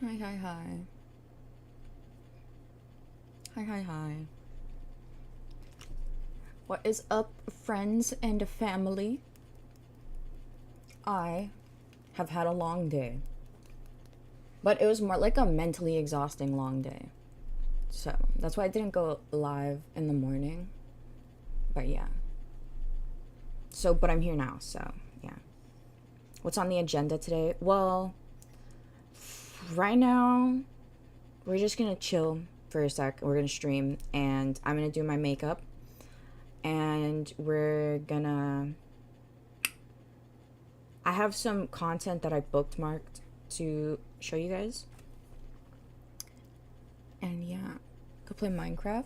Hi, hi, hi. Hi, hi, hi. What is up, friends and family? I have had a long day, but it was more like a mentally exhausting long day. So that's why I didn't go live in the morning. But yeah. But I'm here now, so yeah. What's on the agenda today? Well, right now, we're just gonna chill for a sec. We're gonna stream, and I'm gonna do my makeup, and we're gonna I have some content that I bookmarked to show you guys. And yeah, could play Minecraft.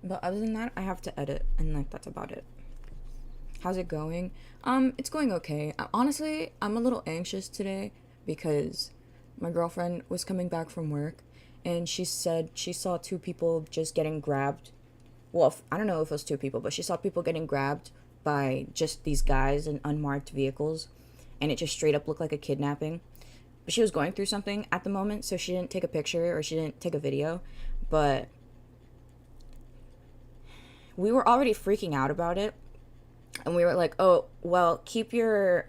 But other than that, I have to edit, and like that's about it. How's it going? It's going okay. Honestly, I'm a little anxious today because my girlfriend was coming back from work, and she said she saw two people just getting grabbed. Well, I don't know if it was two people, but she saw people getting grabbed by just these guys in unmarked vehicles, and it just straight up looked like a kidnapping. But she was going through something at the moment, so she didn't take a picture or she didn't take a video. But we were already freaking out about it, and we were like, "Oh, well, keep your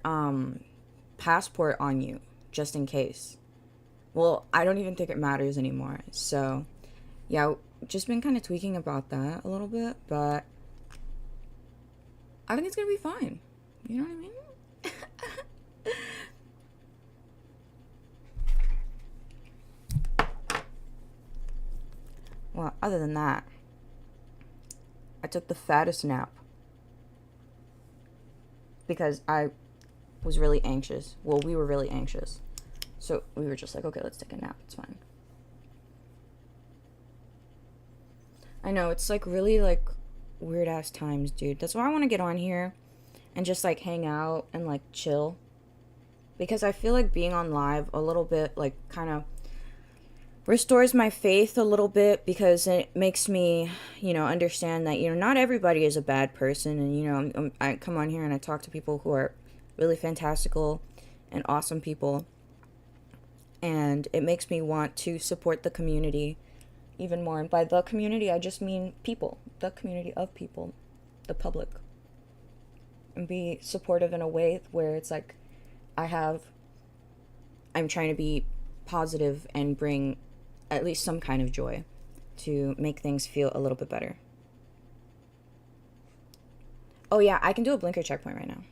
passport on you just in case." Well, I don't even think it matters anymore. So, yeah, just been kind of tweaking about that a little bit, but I think it's gonna be fine. You know what I mean? Well, other than that, I took the fattest nap because I was really anxious. Well, we were really anxious. So we were just like, okay, let's take a nap. It's fine. I know, it's like really like weird ass times, dude. That's why I want to get on here and just like hang out and like chill. Because I feel like being on live a little bit like kind of restores my faith a little bit because it makes me, understand that, not everybody is a bad person. And, I come on here and I talk to people who are really fantastical and awesome people. And it makes me want to support the community even more. And by the community, I just mean people, the community of people, the public. And be supportive in a way where it's like I have, I'm trying to be positive and bring at least some kind of joy to make things feel a little bit better. Oh, yeah, I can do a blinker checkpoint right now.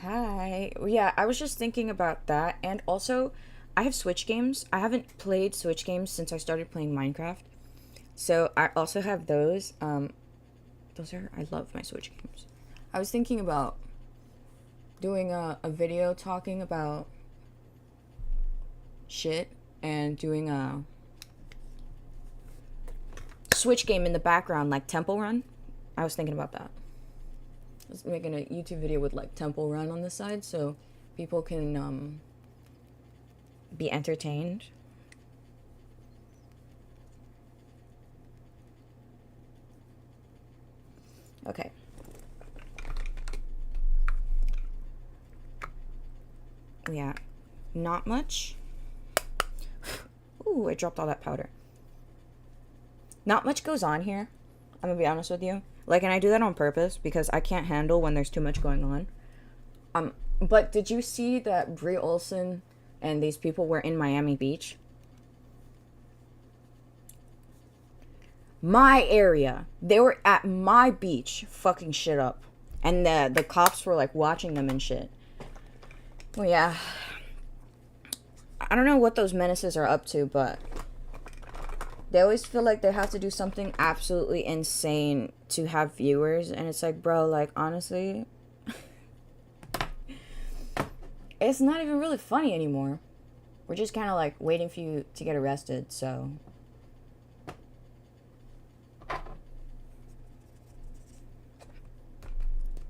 Hi. Yeah, I was just thinking about that. And also, I have Switch games. I haven't played Switch games since I started playing Minecraft. So I also have those. I love my Switch games. I was thinking about doing a video talking about shit and doing a Switch game in the background, like Temple Run. I was thinking about that. I was making a YouTube video with like Temple Run on the side so people can be entertained. Okay. Yeah. Not much. Ooh, I dropped all that powder. Not much goes on here. I'm gonna be honest with you. Like, and I do that on purpose because I can't handle when there's too much going on. But did you see that Brie Olson and these people were in Miami Beach? My area. They were at my beach fucking shit up. And the cops were like watching them and shit. Well, yeah. I don't know what those menaces are up to, but they always feel like they have to do something absolutely insane to have viewers. And it's like, bro, like, honestly, it's not even really funny anymore. We're just kind of like waiting for you to get arrested, so.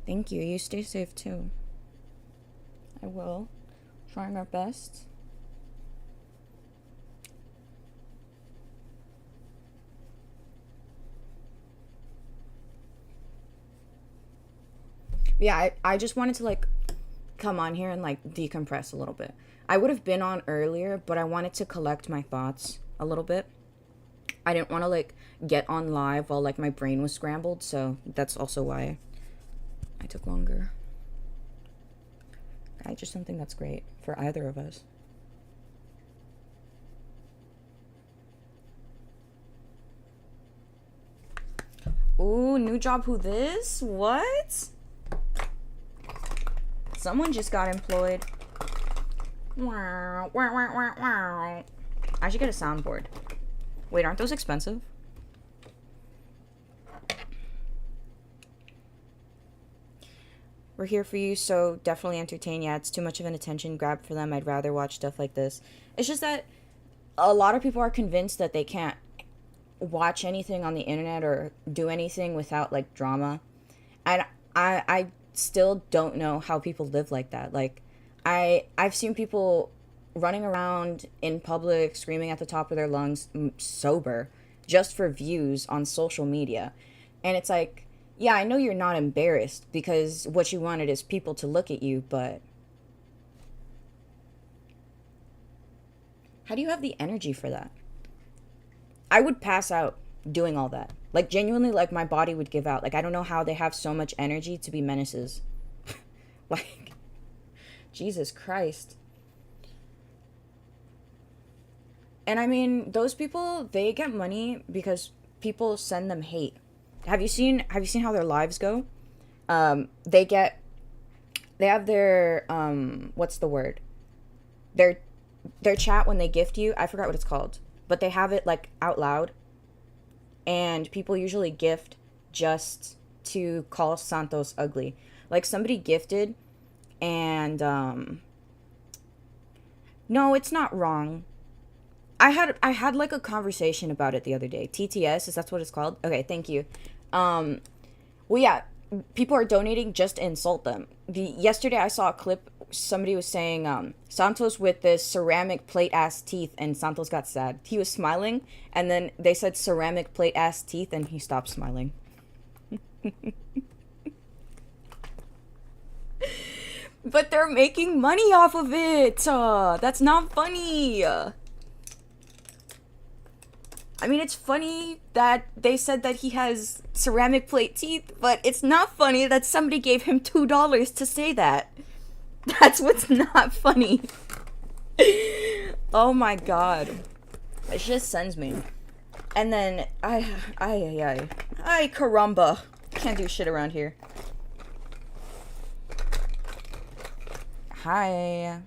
Thank you. You stay safe too. I will. Trying our best. Yeah, I just wanted to like come on here and like decompress a little bit. I would have been on earlier, but I wanted to collect my thoughts a little bit. I didn't want to like get on live while like my brain was scrambled, so that's also why I took longer. I just don't think that's great for either of us. Ooh, new job, who this? What? Someone just got employed. Wow, wow, wow, wow, wow. I should get a soundboard. Wait, aren't those expensive? We're here for you, so definitely entertain. Yeah, it's too much of an attention grab for them. I'd rather watch stuff like this. It's just that a lot of people are convinced that they can't watch anything on the internet or do anything without like drama. And I still don't know how people live like that. Like I've seen people running around in public screaming at the top of their lungs sober just for views on social media. And it's like, yeah, I know you're not embarrassed because what you wanted is people to look at you, but how do you have the energy for that? I would pass out doing all that. Like genuinely, like my body would give out. Like I don't know how they have so much energy to be menaces. Like Jesus Christ. And I mean, those people, they get money because people send them hate. Have you seen how their lives go? They get they have their what's the word? Their their chat when they gift you. I forgot what it's called. But they have it like out loud, and people usually gift just to call Santos ugly. Like somebody gifted, and no, it's not wrong. I had like a conversation about it the other day. TTS, is that what it's called? Okay, thank you. Um, well, yeah, people are donating just to insult them. Yesterday I saw a clip. Somebody was saying Santos with this ceramic plate ass teeth, and Santos got sad. He was smiling, and then they said ceramic plate ass teeth, and he stopped smiling. But they're making money off of it. That's not funny. I mean, it's funny that they said that he has ceramic plate teeth, but it's not funny that somebody gave him $2 to say that. That's what's not funny. Oh my god. It just sends me. And then, I caramba. Can't do shit around here. Hi.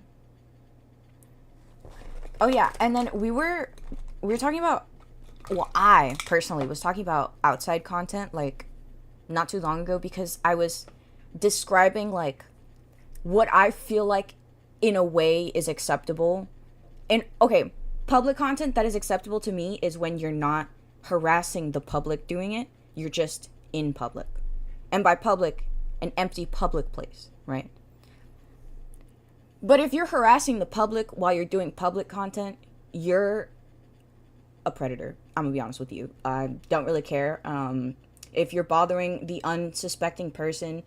Oh yeah, and then we were talking about, well, I personally was talking about outside content like not too long ago because I was describing like what I feel like in a way is acceptable. And okay, public content that is acceptable to me is when you're not harassing the public doing it, you're just in public. And by public, an empty public place, right? But if you're harassing the public while you're doing public content, you're a predator. I'm gonna be honest with you. I don't really care. If you're bothering the unsuspecting person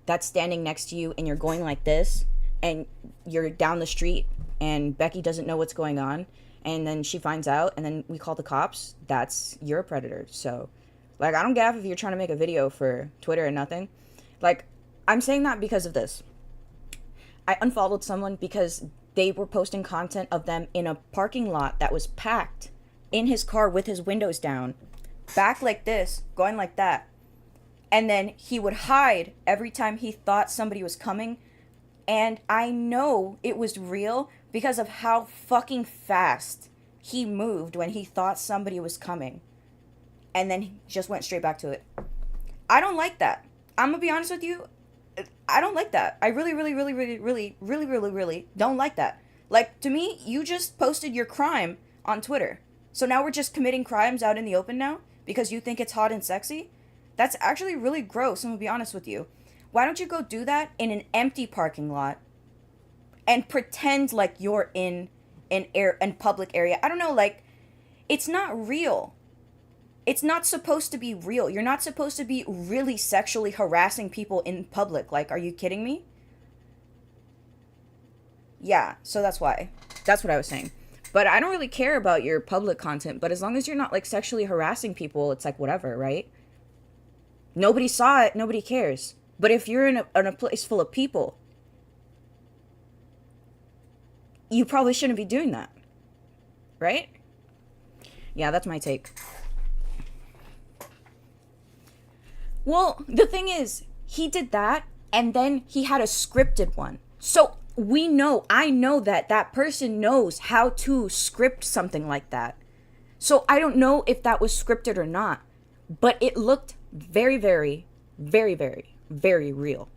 that's standing next to you and you're going like this and you're down the street and Becky doesn't know what's going on and then she finds out and then we call the cops, you're a predator. So, like, I don't get if you're trying to make a video for Twitter or nothing. Like, I'm saying that because of this. I unfollowed someone because they were posting content of them in a parking lot that was packed in his car with his windows down, back like this, going like that. And then he would hide every time he thought somebody was coming. And I know it was real because of how fucking fast he moved when he thought somebody was coming. And then he just went straight back to it. I don't like that. I'm gonna be honest with you. I don't like that. I really, really, really, really, really, really, really, really don't like that. Like, to me, you just posted your crime on Twitter. So now we're just committing crimes out in the open now because you think it's hot and sexy? That's actually really gross, I'm gonna be honest with you. Why don't you go do that in an empty parking lot and pretend like you're in an public area? I don't know, like, it's not real. It's not supposed to be real. You're not supposed to be really sexually harassing people in public. Like, are you kidding me? Yeah, so that's why. That's what I was saying. But I don't really care about your public content, but as long as you're not like sexually harassing people, it's like whatever, right? Nobody saw it, nobody cares. But if you're in a place full of people, you probably shouldn't be doing that, right? Yeah, that's my take. Well, the thing is, he did that and then he had a scripted one. So I know that that person knows how to script something like that. So I don't know if that was scripted or not, but it looked very, very, very, very, very real.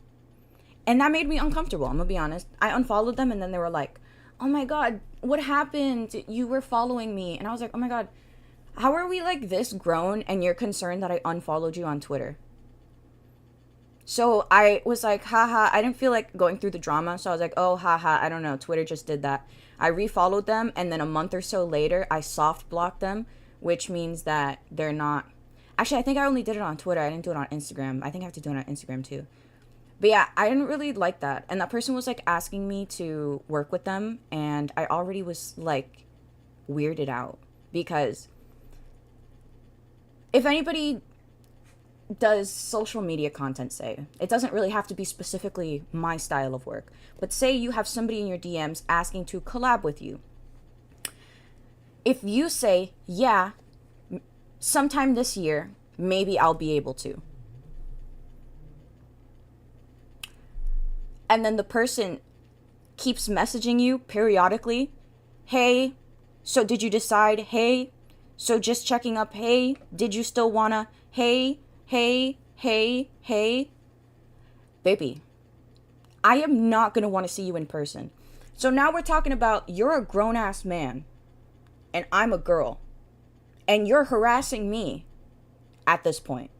And that made me uncomfortable, I'm gonna be honest. I unfollowed them and then they were like, oh my God, what happened? You were following me. And I was like, oh my God, how are we like this grown and you're concerned that I unfollowed you on Twitter? So I was like, haha, I didn't feel like going through the drama. So I was like, oh, haha, I don't know. Twitter just did that. I refollowed them. And then a month or so later, I soft blocked them, which means that they're not. Actually, I think I only did it on Twitter. I didn't do it on Instagram. I think I have to do it on Instagram too. But yeah, I didn't really like that. And that person was like asking me to work with them. And I already was like weirded out because if anybody does social media content, say it doesn't really have to be specifically my style of work, but say you have somebody in your DMs asking to collab with you. If you say, yeah, sometime this year maybe I'll be able to, and then the person keeps messaging you periodically, hey, so did you decide, hey, so just checking up, hey, did you still wanna, hey, hey, baby, I am not going to want to see you in person. So now we're talking about you're a grown-ass man and I'm a girl and you're harassing me at this point.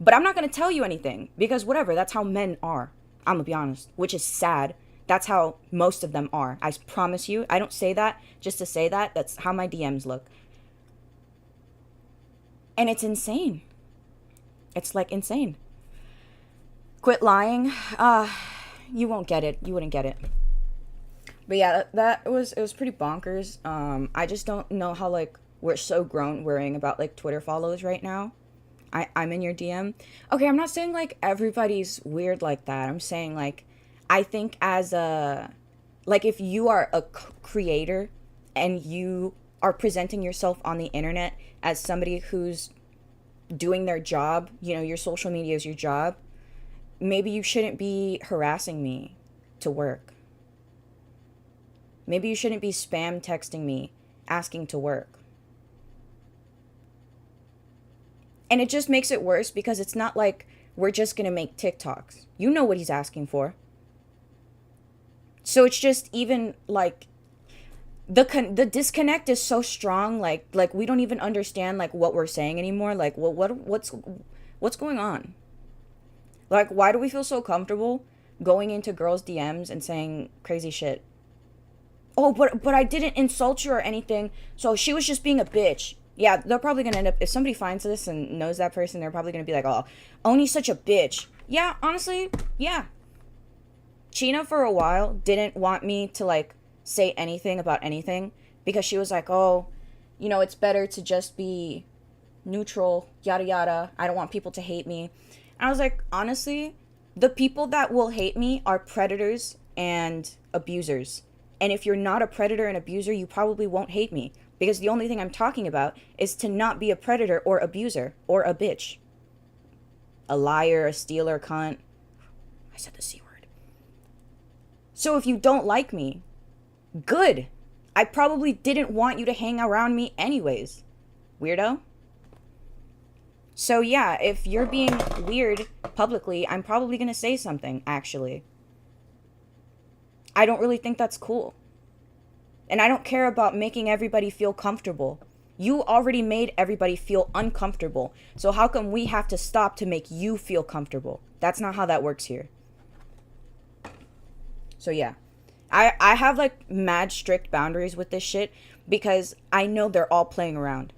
But I'm not going to tell you anything because whatever, that's how men are. I'm going to be honest, which is sad. That's how most of them are. I promise you. I don't say that just to say that. That's how my DMs look. And it's insane. It's like insane. Quit lying. You won't get it. You wouldn't get it. But yeah, it was pretty bonkers. I just don't know how like we're so grown worrying about like Twitter follows right now. I'm in your DM. Okay, I'm not saying like everybody's weird like that. I'm saying like I think as a like if you are a creator and you are presenting yourself on the internet as somebody who's doing their job, you know, your social media is your job, maybe you shouldn't be harassing me to work. Maybe you shouldn't be spam texting me asking to work. And it just makes it worse because it's not like we're just going to make TikToks. You know what he's asking for. So it's just even like the disconnect is so strong, like we don't even understand like what we're saying anymore. Like what's going on? Like why do we feel so comfortable going into girls' DMs and saying crazy shit? Oh, but I didn't insult you or anything. So she was just being a bitch. Yeah, they're probably gonna end up, if somebody finds this and knows that person, they're probably gonna be like, oh, Oni's such a bitch. Yeah, honestly, yeah. Chyna for a while didn't want me to like say anything about anything because she was like, oh, you know, it's better to just be neutral, yada yada. I don't want people to hate me. And I was like, honestly, the people that will hate me are predators and abusers. And if you're not a predator and abuser, you probably won't hate me because the only thing I'm talking about is to not be a predator or abuser or a bitch. A liar, a stealer, cunt. I said the C word. So if you don't like me, good. I probably didn't want you to hang around me anyways. Weirdo. So yeah, if you're being weird publicly, I'm probably gonna say something, actually. I don't really think that's cool. And I don't care about making everybody feel comfortable. You already made everybody feel uncomfortable. So how come we have to stop to make you feel comfortable? That's not how that works here. So yeah. I have like mad strict boundaries with this shit because I know they're all playing around.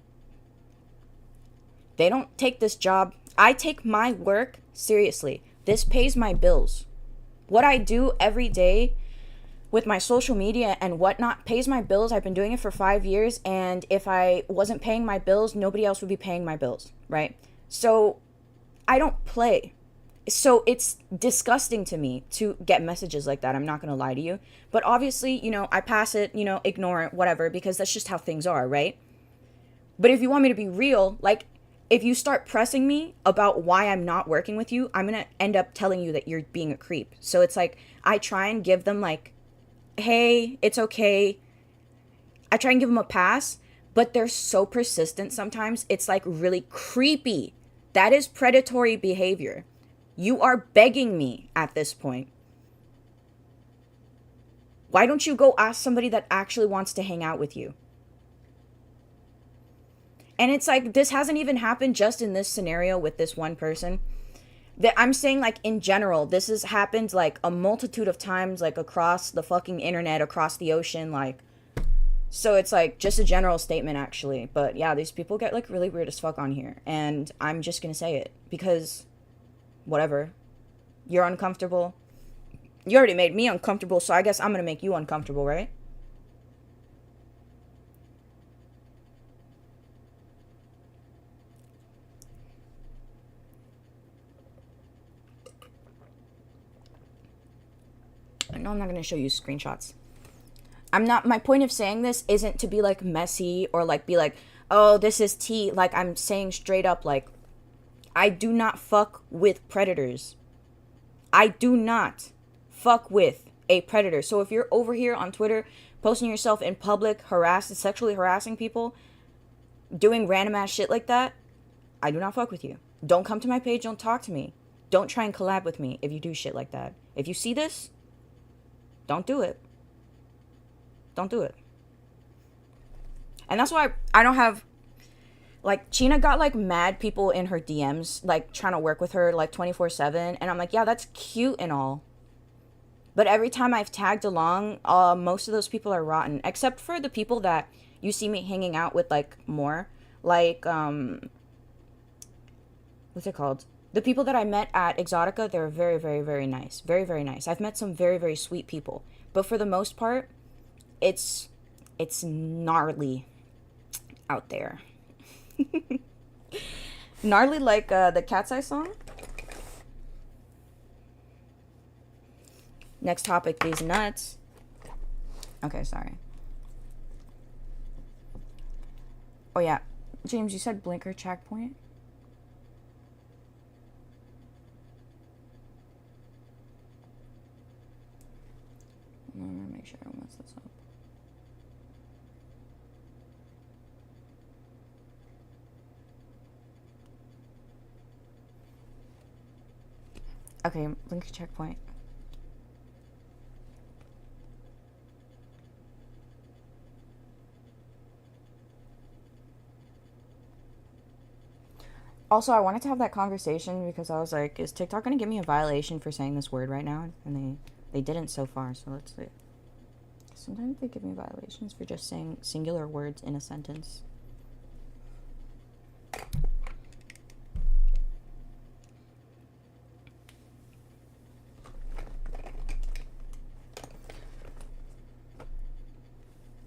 They don't take this job. I take my work seriously. This pays my bills. What I do every day with my social media and whatnot pays my bills. I've been doing it for 5 years, and if I wasn't paying my bills, nobody else would be paying my bills, right? So I don't play. So it's disgusting to me to get messages like that. I'm not going to lie to you. But obviously, I pass it, ignore it, whatever, because that's just how things are, right? But if you want me to be real, like, if you start pressing me about why I'm not working with you, I'm going to end up telling you that you're being a creep. So it's like, I try and give them, like, hey, it's okay. I try and give them a pass, but they're so persistent sometimes. It's like really creepy. That is predatory behavior. You are begging me at this point. Why don't you go ask somebody that actually wants to hang out with you? And it's like, this hasn't even happened just in this scenario with this one person. That I'm saying, like, in general, this has happened like a multitude of times, like across the fucking internet, across the ocean, like. So it's like just a general statement, actually. But yeah, these people get like really weird as fuck on here, and I'm just gonna say it because whatever. You're uncomfortable. You already made me uncomfortable, so I guess I'm gonna make you uncomfortable, right? No, I'm not gonna show you screenshots. I'm not, my point of saying this isn't to be like messy or like be like, oh, this is tea. Like, I'm saying straight up, like, I do not fuck with predators. I do not fuck with a predator. So if you're over here on Twitter posting yourself in public, sexually harassing people, doing random ass shit like that, I do not fuck with you. Don't come to my page. Don't talk to me. Don't try and collab with me if you do shit like that. If you see this, don't do it. Don't do it. And that's why I don't have, like, Chyna got like mad people in her DMs, like trying to work with her like 24/7. And I'm like, yeah, that's cute and all. But every time I've tagged along, most of those people are rotten, except for the people that you see me hanging out with like more. Like, what's it called? The people that I met at Exotica, they're very, very, very nice. Very, very nice. I've met some very, very sweet people. But for the most part, it's gnarly out there. Gnarly like the Cat's Eye song. Next topic, these nuts. Okay, sorry. Oh yeah, James, you said blinker checkpoint? I'm gonna make sure I don't mess this up. Okay, blinker checkpoint. Also, I wanted to have that conversation because I was like, is TikTok gonna give me a violation for saying this word right now? And they didn't so far, so let's see. Sometimes they give me violations for just saying singular words in a sentence.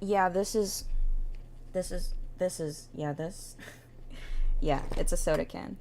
Yeah, this is, yeah, this. Yeah, it's a soda can.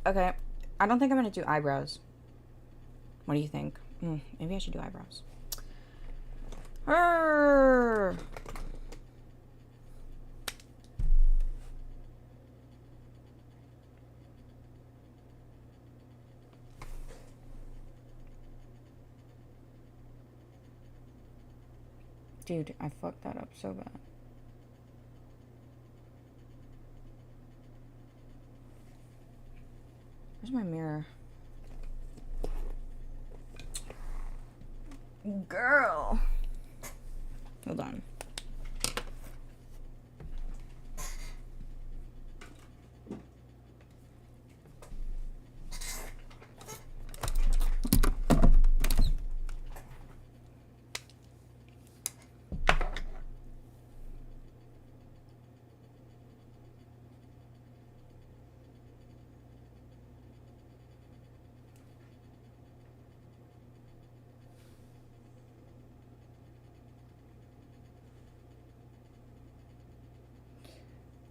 Okay, I don't think I'm gonna do eyebrows. What do you think? Maybe I should do eyebrows. Arrgh. Dude, I fucked that up so bad. Where's my mirror? Girl. Hold on.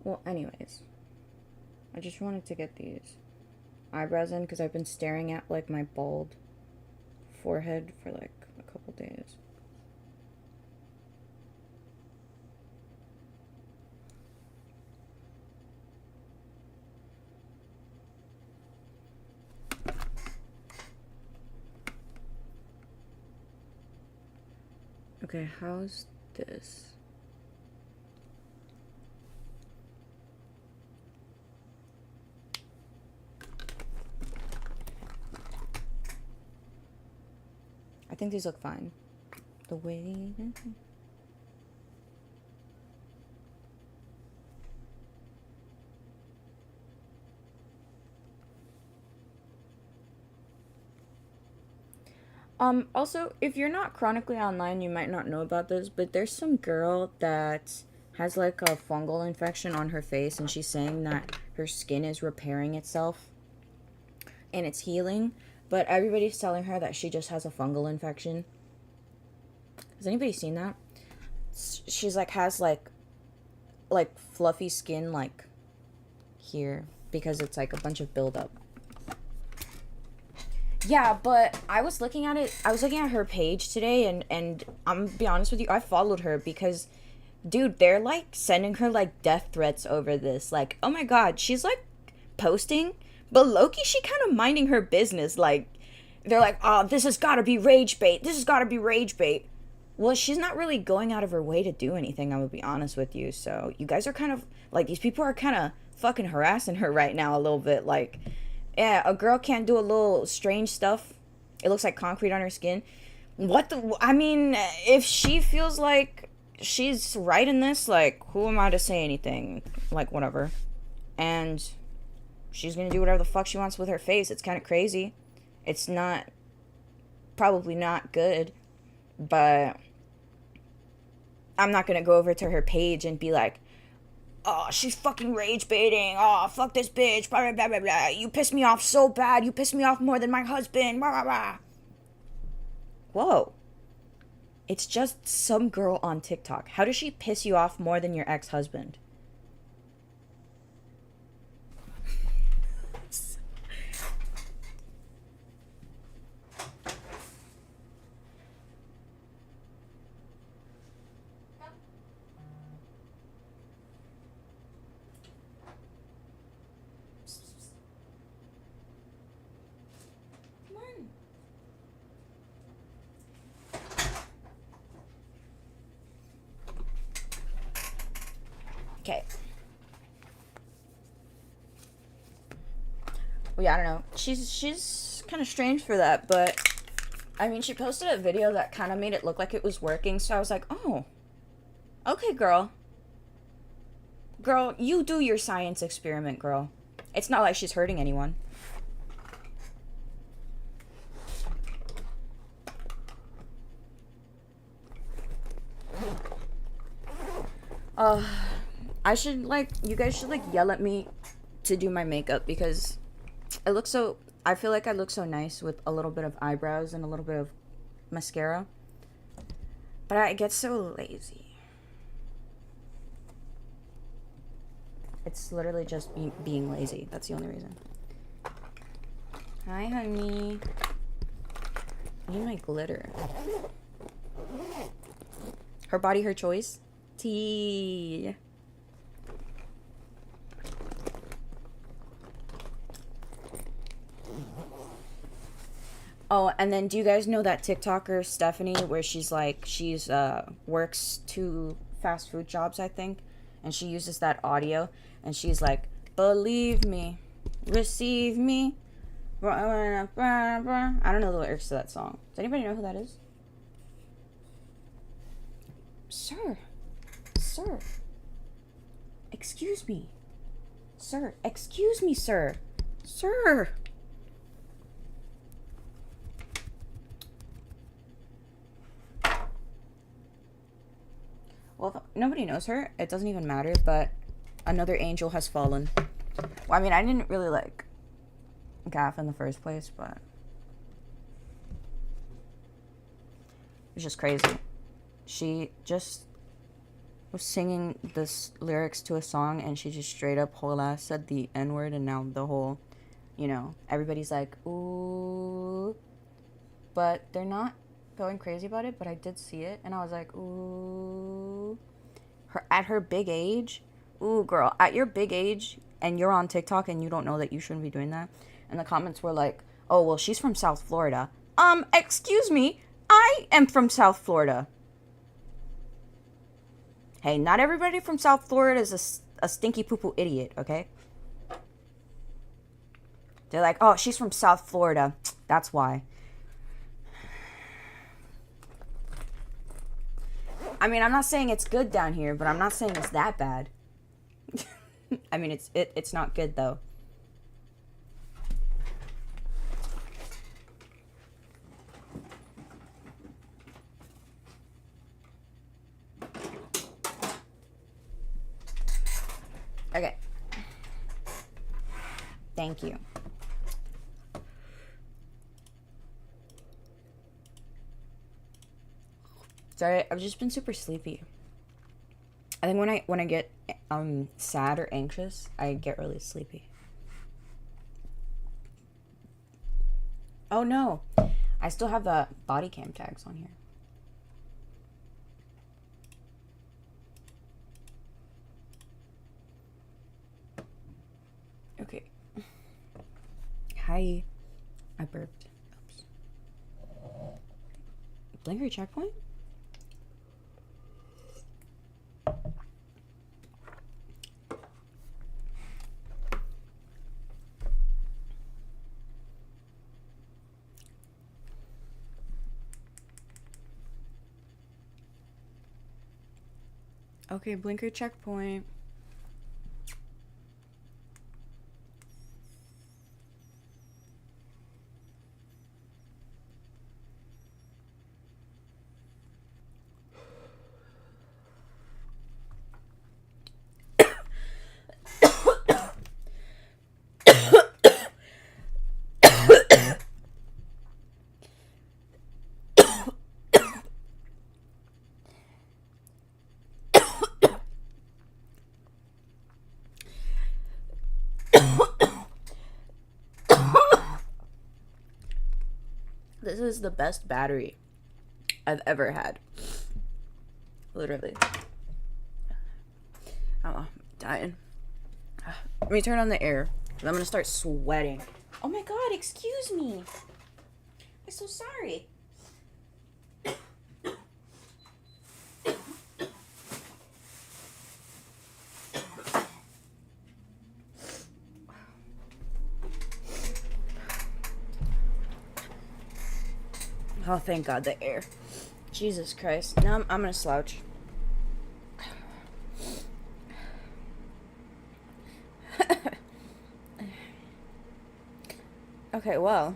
Well, anyways, I just wanted to get these eyebrows in because I've been staring at like my bald forehead for like a couple days. Okay, how's this? I think these look fine. The way... Also, if you're not chronically online, you might not know about this, but there's some girl that has like a fungal infection on her face, and she's saying that her skin is repairing itself and it's healing, but everybody's telling her that she just has a fungal infection. Has anybody seen that? She's like, has like fluffy skin like here because it's like a bunch of buildup. Yeah, but I was looking at it. I was looking at her page today, and I'm gonna be honest with you, I followed her because, dude, they're like sending her like death threats over this. Like, oh my god, she's like posting, but Loki, she kind of minding her business. Like, they're like, oh, this has got to be rage bait. This has got to be rage bait. Well, she's not really going out of her way to do anything. I'm gonna be honest with you. So you guys are kind of like, these people are kind of fucking harassing her right now a little bit. Like, yeah, a girl can't do a little strange stuff. It looks like concrete on her skin. What the... I mean, if she feels like she's right in this, like, who am I to say anything? Like, whatever. And she's gonna do whatever the fuck she wants with her face. It's kind of crazy. It's not... probably not good. But I'm not gonna go over to her page and be like, oh, she's fucking rage baiting. Oh, fuck this bitch. Blah, blah, blah, blah, blah. You pissed me off so bad. You pissed me off more than my husband. Blah, blah, blah. Whoa. It's just some girl on TikTok. How does she piss you off more than your ex-husband? Okay. Well, yeah, I don't know. She's kind of strange for that, but I mean, she posted a video that kind of made it look like it was working, so I was like, oh, okay, girl. Girl, you do your science experiment, girl. It's not like she's hurting anyone. I should, like, you guys should, like, yell at me to do my makeup because it looks so, I feel like I look so nice with a little bit of eyebrows and a little bit of mascara. But I get so lazy. It's literally just being lazy. That's the only reason. Hi, honey. I need my glitter. Her body, her choice. Tea. Oh, and then do you guys know that TikToker Stephanie, where she's like, she's works 2 fast food jobs, I think, and she uses that audio, and she's like, believe me, receive me, I don't know the lyrics to that song. Does anybody know who that is? Sir. Sir. Excuse me. Sir. Excuse me, sir. Sir. Well, if nobody knows her, it doesn't even matter, but another angel has fallen. Well, I mean, I didn't really like Gaff in the first place, but it's just crazy. She just was singing this lyrics to a song, and she just straight up whole ass said the N-word, and now the whole, you know, everybody's like, ooh, but they're not going crazy about it, but I did see it, and I was like, ooh, at her big age, ooh, girl, at your big age, and you're on TikTok, and you don't know that you shouldn't be doing that, and the comments were like, oh, well, she's from South Florida. Excuse me, I am from South Florida. Hey, not everybody from South Florida is a stinky poo-poo idiot, okay? They're like, oh, she's from South Florida. That's why. I mean, I'm not saying it's good down here, but I'm not saying it's that bad. I mean, it's not good, though. Okay. Thank you. Sorry, I've just been super sleepy. I think when I get sad or anxious, I get really sleepy. Oh no, I still have the body cam tags on here. Okay. Hi. I burped. Oops. Blinker checkpoint? Okay, blinker checkpoint. This is the best battery I've ever had. Literally. Oh, I'm dying. Let me turn on the air. I'm gonna start sweating. Oh my god, excuse me. I'm so sorry. Oh, thank God, the air. Jesus Christ. Now I'm gonna slouch. Okay, well.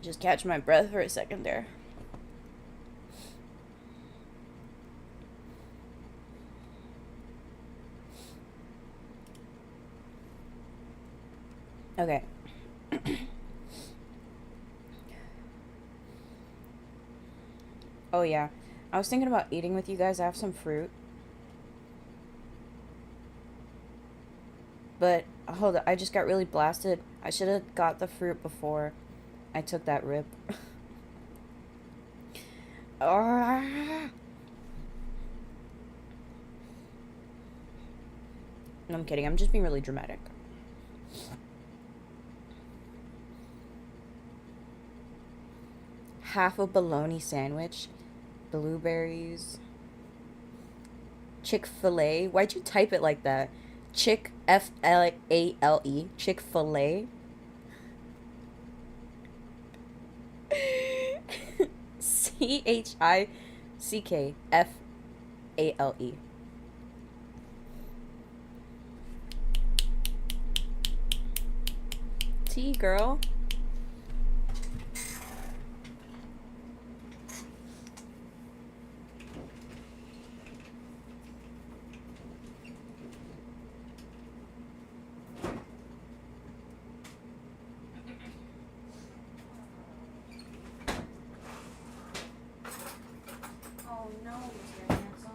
Just catch my breath for a second there. Okay. Oh, yeah. I was thinking about eating with you guys. I have some fruit. But, hold on. I just got really blasted. I should have got the fruit before I took that rip. No, I'm kidding. I'm just being really dramatic. Half a bologna sandwich, blueberries, Chick-fil-A. Why'd you type it like that? Chick F-L-A-L-E. Chick-fil-A. Chickfale. T girl. Oh no, Mr. Handsome.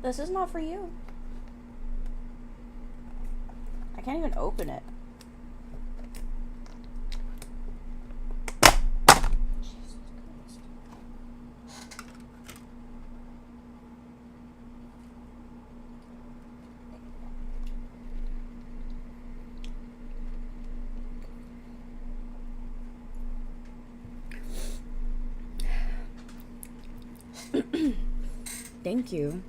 This is not for you. I can't even open it. Jesus Christ. Thank you.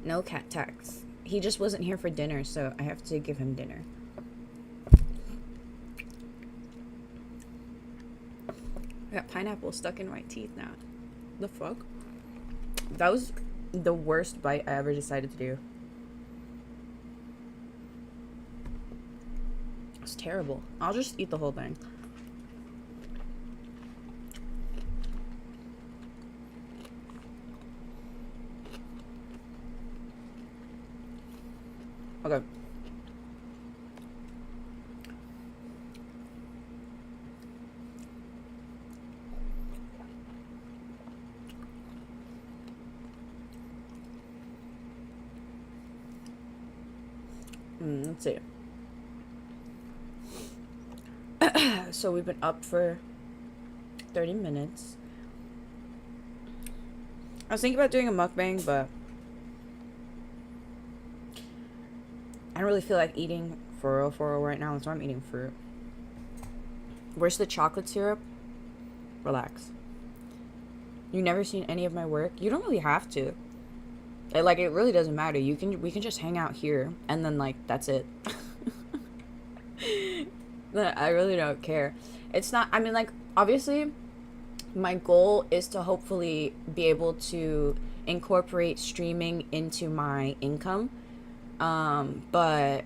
No cat tax. He just wasn't here for dinner, so I have to give him dinner. I got pineapple stuck in my teeth now. The fuck? That was the worst bite I ever decided to do. It's terrible. I'll just eat the whole thing. Okay. Let's see. So we've been up for 30 minutes. I was thinking about doing a mukbang, but I don't really feel like eating for real right now, so I'm eating fruit. Where's the chocolate syrup? Relax. You never seen any of my work? You don't really have to. Like, it really doesn't matter. We can just hang out here, and then, like, that's it. I really don't care. It's not, I mean, like, obviously, my goal is to hopefully be able to incorporate streaming into my income. But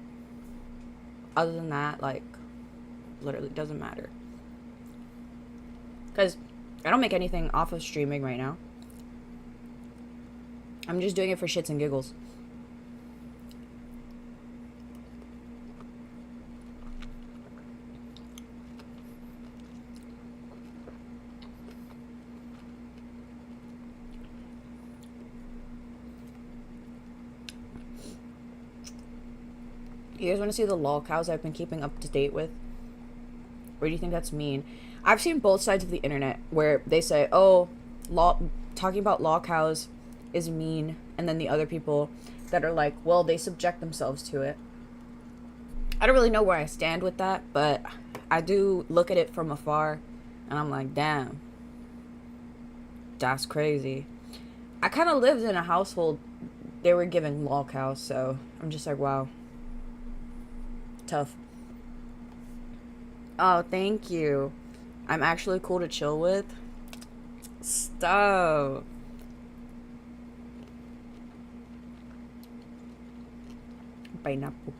other than that, like, literally doesn't matter. Because I don't make anything off of streaming right now. I'm just doing it for shits and giggles. You guys want to see the lol cows I've been keeping up to date with? Or do you think that's mean? I've seen both sides of the internet where they say, oh, talking about lol cows is mean, and then the other people that are like, well, they subject themselves to it. I don't really know where I stand with that, but I do look at it from afar, and I'm like, damn, that's crazy. I kind of lived in a household, they were giving lol cows, so I'm just like, wow. Tough. Oh, thank you. I'm actually cool to chill with. Stop. Pineapple.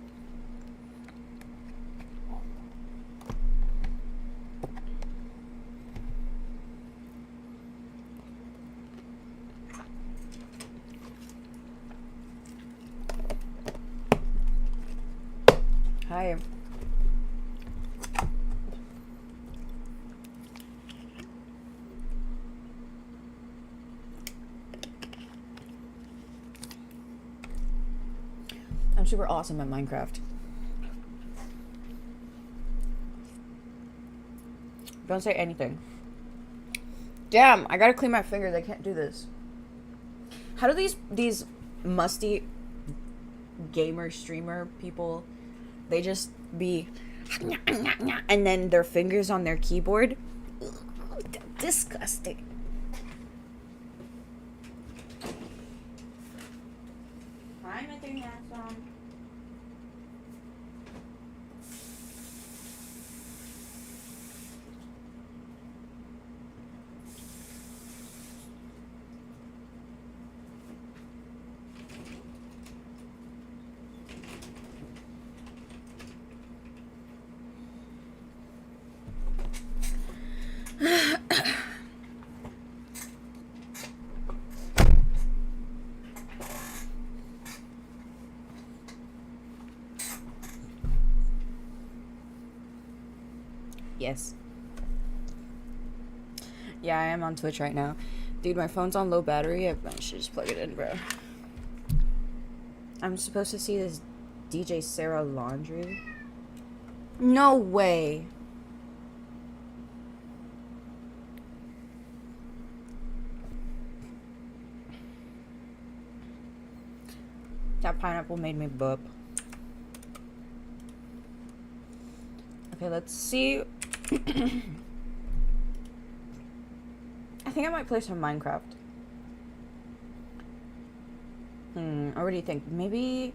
Hi. I'm super awesome at Minecraft. Don't say anything. Damn, I gotta clean my fingers. I can't do this. How do these musty gamer streamer people, they just be and then their fingers on their keyboard? Disgusting. Hi, Mr. Handsome. Yes. Yeah, I am on Twitch right now. Dude, my phone's on low battery. I should just plug it in, bro. I'm supposed to see this DJ Sarah Laundry. No way. That pineapple made me burp. Okay, let's see. I think I might play some Minecraft. What do you think? Maybe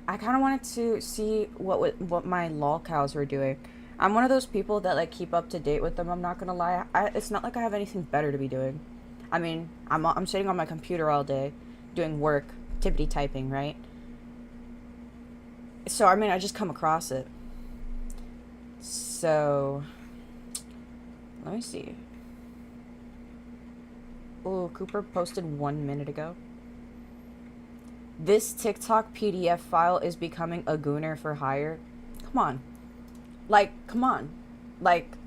I kind of wanted to see what my lol cows were doing. I'm one of those people that like keep up to date with them. I'm not gonna lie. It's not like I have anything better to be doing. I mean, I'm sitting on my computer all day, doing work, tippity typing, right? So I mean, I just come across it. So let me see. Oh, Cooper posted 1 minute ago. This TikTok PDF file is becoming a gooner for hire. Come on. Come on. Like,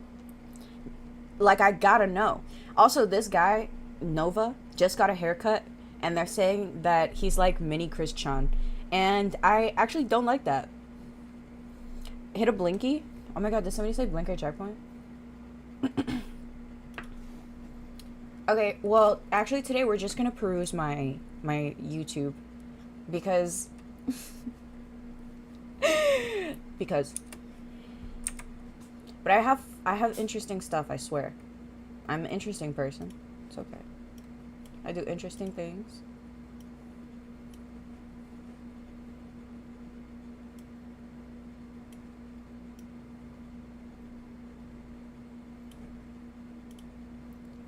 I gotta know. Also, this guy, Nova, just got a haircut, and they're saying that he's like mini Chris Chan. And I actually don't like that. Hit a blinky. Oh my god, did somebody say blinker checkpoint? Okay, well, actually today we're just gonna peruse my YouTube. Because but I have interesting stuff, I swear. I'm an interesting person. It's okay. I do interesting things.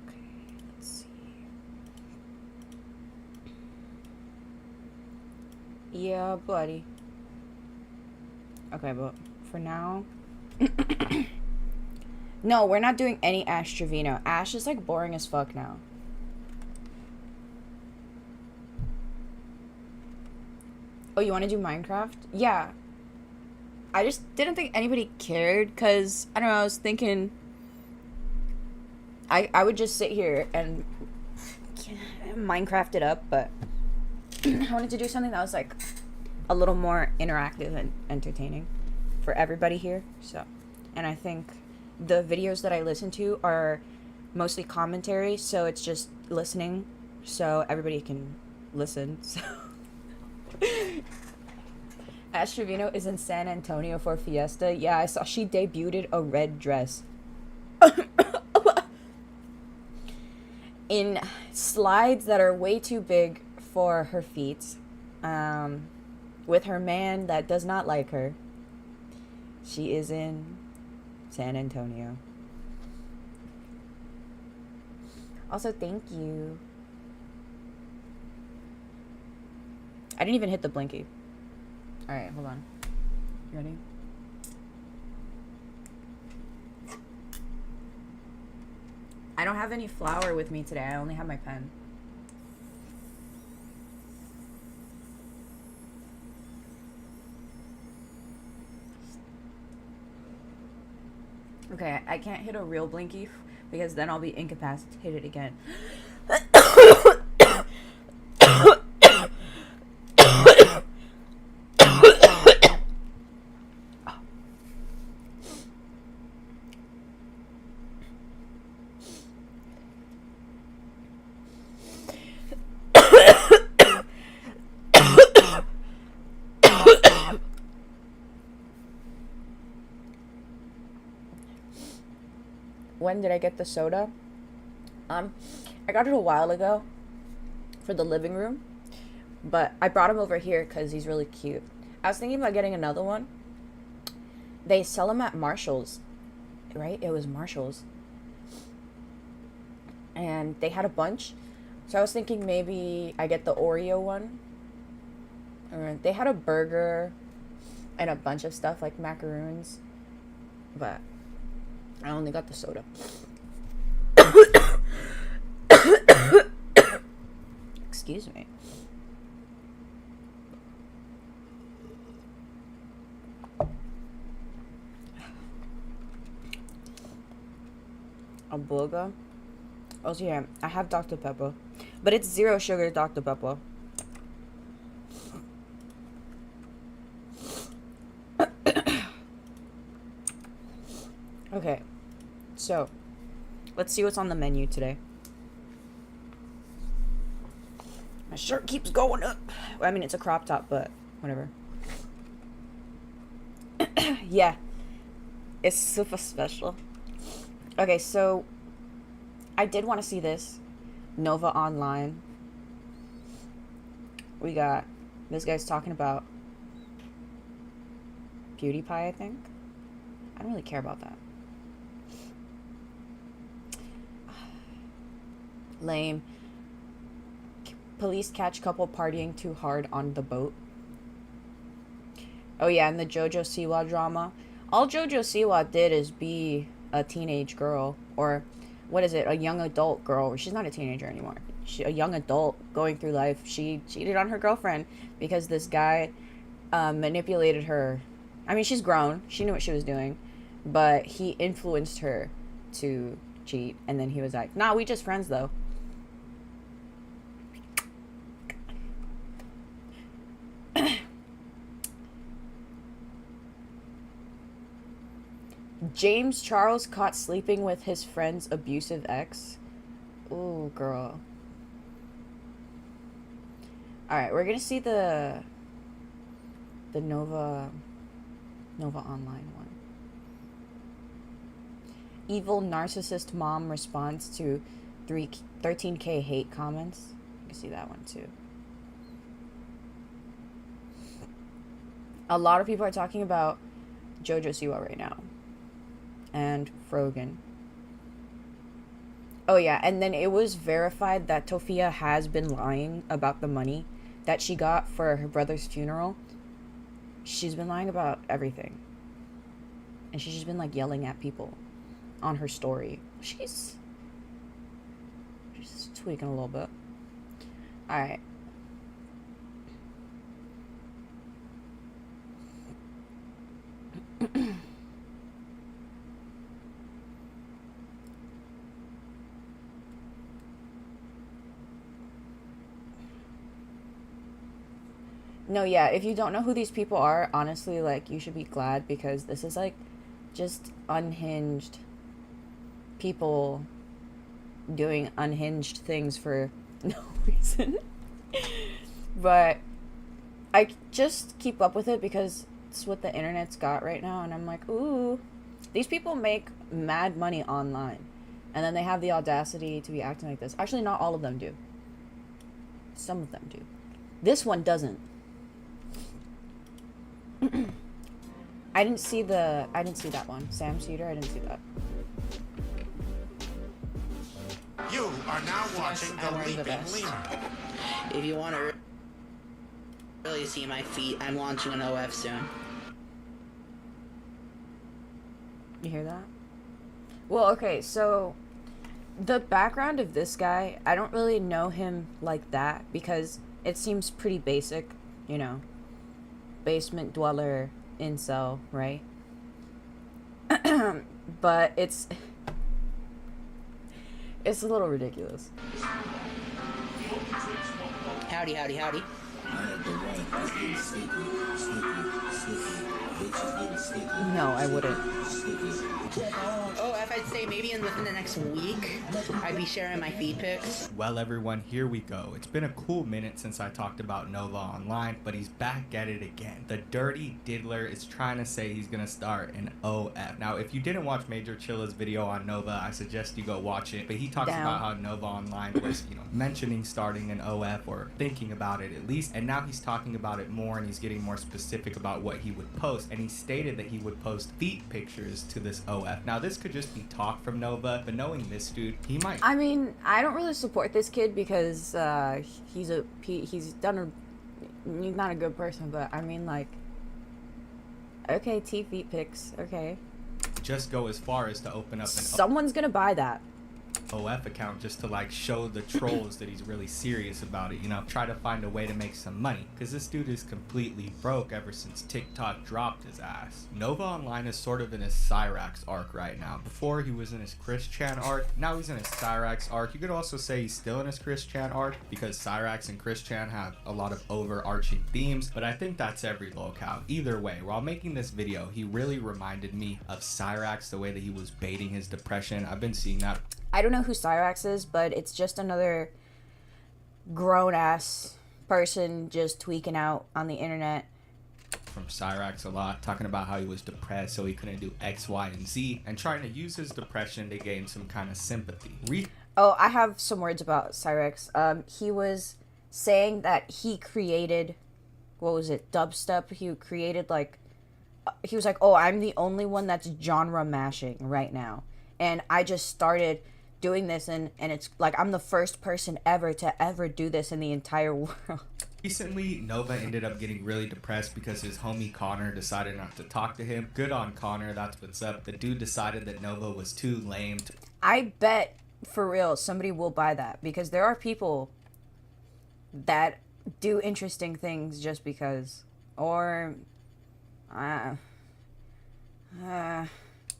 Okay, let's see. Yeah, buddy. Okay, but for now... No, we're not doing any Ash Trevino. Ash is, like, boring as fuck now. Oh, you want to do Minecraft? Yeah. I just didn't think anybody cared, because, I don't know, I was thinking... I would just sit here and Minecraft it up, but... I wanted to do something that was, like, a little more interactive and entertaining for everybody here, so... And I think the videos that I listen to are mostly commentary, so it's just listening, so everybody can listen, so... Ash Trevino is in San Antonio for Fiesta. Yeah, I saw she debuted a red dress. In slides that are way too big for her feet. With her man that does not like her. She is in San Antonio. Also, thank you. I didn't even hit the blinky. Alright, hold on. You ready? I don't have any flour with me today. I only have my pen. Okay, I can't hit a real blinky because then I'll be incapacitated again. when did I get the soda? I got it a while ago for the living room, but I brought him over here because he's really cute. I was thinking about getting another one. They sell them at Marshall's, right? It was Marshall's. And they had a bunch. So I was thinking maybe I get the Oreo one. Or they had a burger and a bunch of stuff like macaroons. But I only got the soda. Excuse me. A burger. Oh, so yeah, I have Dr. Pepper. But it's 0 sugar Dr. Pepper. Okay, so let's see what's on the menu today. My shirt keeps going up. I mean, it's a crop top, but whatever. Yeah, it's super special. Okay, so I did want to see this. Nova Online. We got this guy's talking about PewDiePie, I think. I don't really care about that. Lame. Police catch couple partying too hard on the boat. Oh yeah, and the JoJo Siwa drama. All JoJo Siwa did is be a teenage girl, or what is it, a young adult girl. She's not a teenager anymore. A young adult going through life. She cheated on her girlfriend because this guy manipulated her. I mean, she's grown. She knew what she was doing, but he influenced her to cheat, and then he was like, nah, we just friends though. James Charles caught sleeping with his friend's abusive ex. Ooh, girl. Alright, we're gonna see the Nova Online one. Evil narcissist mom responds to 13K hate comments. You can see that one too. A lot of people are talking about JoJo Siwa right now. And Frogan. Oh yeah, and then it was verified that Tofia has been lying about the money that she got for her brother's funeral. She's been lying about everything. And she's just been like yelling at people on her story. She's tweaking a little bit. Alright. No, yeah, if you don't know who these people are, honestly, like, you should be glad, because this is, like, just unhinged people doing unhinged things for no reason. But I just keep up with it because it's what the internet's got right now, and I'm like, ooh, these people make mad money online, and then they have the audacity to be acting like this. Actually, not all of them do. Some of them do. This one doesn't. I didn't see that one. Sam Cedar, I didn't see that. You are now watching The Leaping Lemur. If you want to really see my feet, I'm launching an OF soon. You hear that? Well, okay, so the background of this guy, I don't really know him like that because it seems pretty basic, you know. Basement dweller, incel, right? But it's a little ridiculous. Howdy, howdy, howdy. I had the right to be sleepy. No, I wouldn't. Oh, if I'd say maybe within the next week, I'd be sharing my feed pics. Well, everyone, here we go. It's been a cool minute since I talked about Nova Online, but he's back at it again. The Dirty Diddler is trying to say he's gonna start an OF. Now, if you didn't watch Major Chilla's video on Nova, I suggest you go watch it. But he talks about how Nova Online was, mentioning starting an OF or thinking about it at least. And now he's talking about it more, and he's getting more specific about what he would post. And he stated that he would post feet pictures to this OF. Now, this could just be talk from Nova, but knowing this dude, he might. I mean, I don't really support this kid because he's not a good person, but I mean, like, okay, feet pics, okay. Just go as far as to open up an Someone's gonna buy that OF account just to like show the trolls that he's really serious about it, try to find a way to make some money, because this dude is completely broke ever since TikTok dropped his ass. Nova Online is sort of in his Cyrax arc right now. Before he was in his Chris Chan arc, now he's in his Cyrax arc. You could also say he's still in his Chris Chan arc because Cyrax and Chris Chan have a lot of overarching themes, but I think that's every locale. Either way, while making this video, he really reminded me of Cyrax, the way that he was baiting his depression. I've been seeing that. I don't know who Cyrax is, but it's just another grown-ass person just tweaking out on the internet. From Cyrax a lot, talking about how he was depressed so he couldn't do X, Y, and Z, and trying to use his depression to gain some kind of sympathy. Oh, I have some words about Cyrax. He was saying that he created, what was it, dubstep? He created, like, he was like, oh, I'm the only one that's genre mashing right now. And I just started doing this, and it's like I'm the first person ever to ever do this in the entire world. Recently, Nova ended up getting really depressed because his homie Connor decided not to talk to him. Good on Connor, that's what's up. The dude decided that Nova was too lame. I bet, for real, somebody will buy that, because there are people that do interesting things just because, or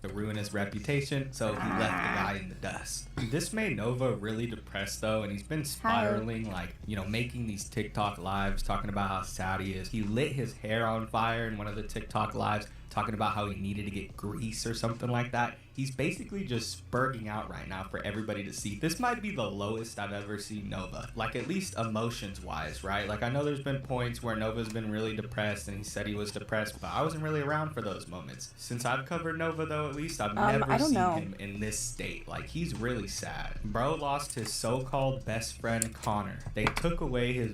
to ruin his reputation, so he left the guy in the dust. This made Nova really depressed though, and he's been spiraling, like, making these TikTok lives talking about how sad he is. He lit his hair on fire in one of the TikTok lives, talking about how he needed to get grease or something like that. He's basically just spurting out right now for everybody to see. This might be the lowest I've ever seen Nova, like at least emotions wise, right? Like I know there's been points where Nova's been really depressed and he said he was depressed, but I wasn't really around for those moments. Since I've covered Nova though, at least I've never seen him in this state. Like he's really sad. Bro lost his so-called best friend Connor. They took away his...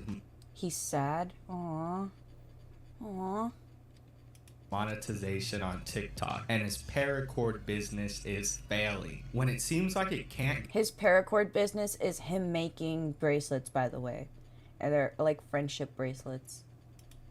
He's sad? Aww. monetization on TikTok, and his paracord business is failing when it seems like it can't. His paracord business is him making bracelets, by the way, and they're like friendship bracelets.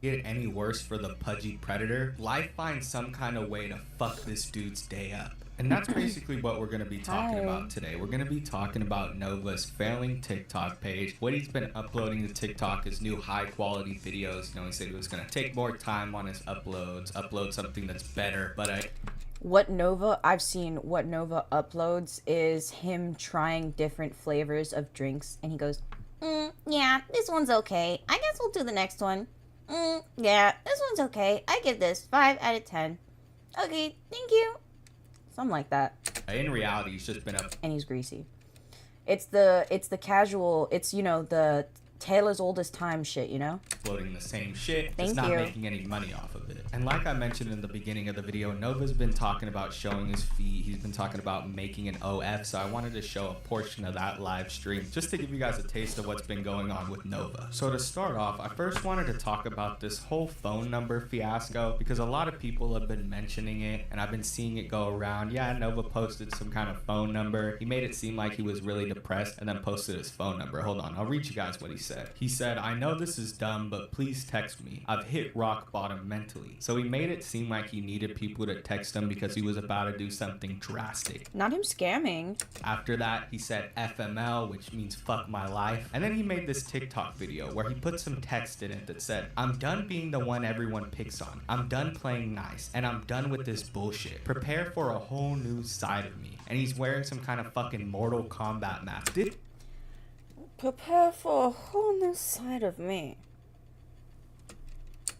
Get any worse for the pudgy predator. Life finds some kind of way to fuck this dude's day up. And that's basically what we're going to be talking about today. We're going to be talking about Nova's failing TikTok page, what he's been uploading to TikTok, his new high quality videos. He said he was going to take more time on his uploads, upload something that's better, but I've seen what Nova uploads is him trying different flavors of drinks, and he goes, yeah, this one's okay. I guess we'll do the next one. Yeah, this one's okay. I give this 5 out of 10. Okay, thank you. Something like that. In reality, he's just been up. And he's greasy. It's the casual, it's, the tale as old as time shit, Uploading the same shit. Thank it's not you. making any money off of it. And like I mentioned in the beginning of the video, Nova's been talking about showing his feet. He's been talking about making an OF, so I wanted to show a portion of that live stream just to give you guys a taste of what's been going on with Nova. So to start off, I first wanted to talk about this whole phone number fiasco, because a lot of people have been mentioning it, and I've been seeing it go around. Yeah, Nova posted some kind of phone number. He made it seem like he was really depressed and then posted his phone number. Hold on, I'll read you guys what he said. He said, I know this is dumb, but please text me. I've hit rock bottom mentally. So he made it seem like he needed people to text him because he was about to do something drastic. Not him scamming. After that, he said FML, which means fuck my life. And then he made this TikTok video where he put some text in it that said, I'm done being the one everyone picks on. I'm done playing nice. And I'm done with this bullshit. Prepare for a whole new side of me. And he's wearing some kind of fucking Mortal Kombat mask. Prepare for a whole new side of me.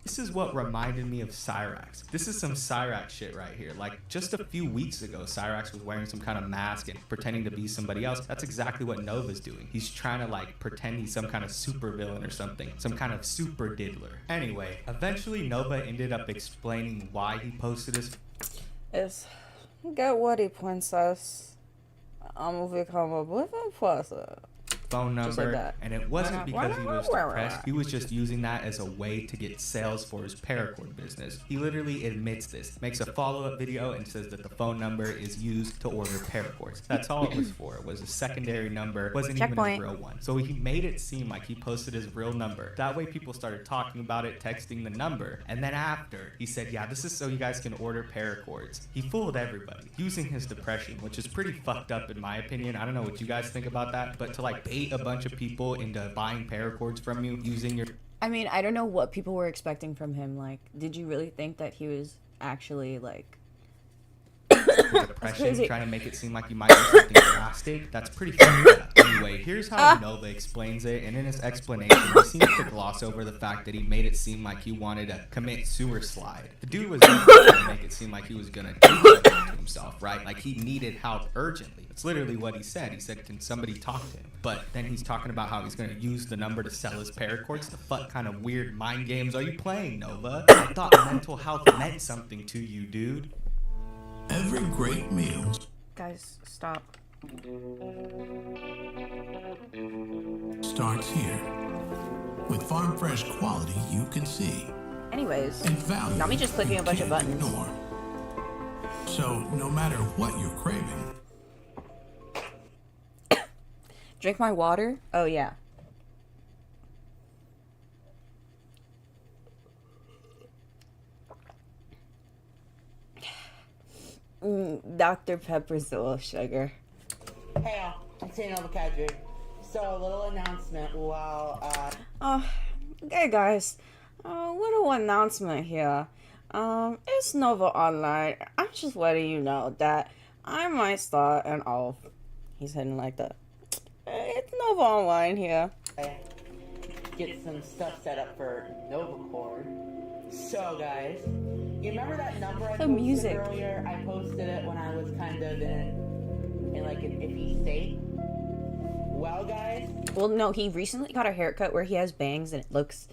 This is what reminded me of Cyrax. This is some Cyrax shit right here. Like, just a few weeks ago, Cyrax was wearing some kind of mask and pretending to be somebody else. That's exactly what Nova's doing. He's trying to, like, pretend he's some kind of super villain or something. Some kind of super diddler. Anyway, eventually Nova ended up explaining why he posted his... Get ready, princess. I'm gonna become a living person. phone number, like and it wasn't because he was depressed. He was just using that as a way to get sales for his paracord business. He literally admits this, makes a follow-up video, and says that the phone number is used to order paracords. That's all it was for. It was a secondary number, wasn't even his real one. So he made it seem like he posted his real number. That way people started talking about it, texting the number, and then after, he said, yeah, this is so you guys can order paracords. He fooled everybody, using his depression, which is pretty fucked up in my opinion. I don't know what you guys think about that, but to like bait a bunch of people into buying paracords from you using your... I mean, I don't know what people were expecting from him. Like, did you really think that he was actually, like... depression, trying to make it seem like you might do something drastic? That's pretty fucked up. Anyway, here's how Nova explains it, and in his explanation, he seems to gloss over the fact that he made it seem like he wanted to commit suicide. The dude was trying to make it seem like he was gonna do something to himself, right? Like he needed help urgently. That's literally what he said. He said, can somebody talk to him? But then he's talking about how he's gonna use the number to sell his paracords. The fuck kind of weird mind games are you playing, Nova? I thought mental health meant something to you, dude. Every great meal. Guys, stop. Starts here. With farm fresh quality you can see. Anyways, And value not me just clicking you a bunch of can't buttons. ignore. So no matter what you're craving, Drink my water? Oh, yeah. Dr. Pepper's a little sugar. Hey, I'm Tina Albuquerque. So, a little announcement while, Okay, guys. Little announcement here. It's Nova Online. I'm just letting you know that I might start an off. He's hitting like that. It's Nova Online here. get some stuff set up for NovaCord. So, guys, you remember that number I posted music. earlier? I posted it when I was kind of in like an iffy state. Well, guys. Well, no, he recently got a haircut where he has bangs and it looks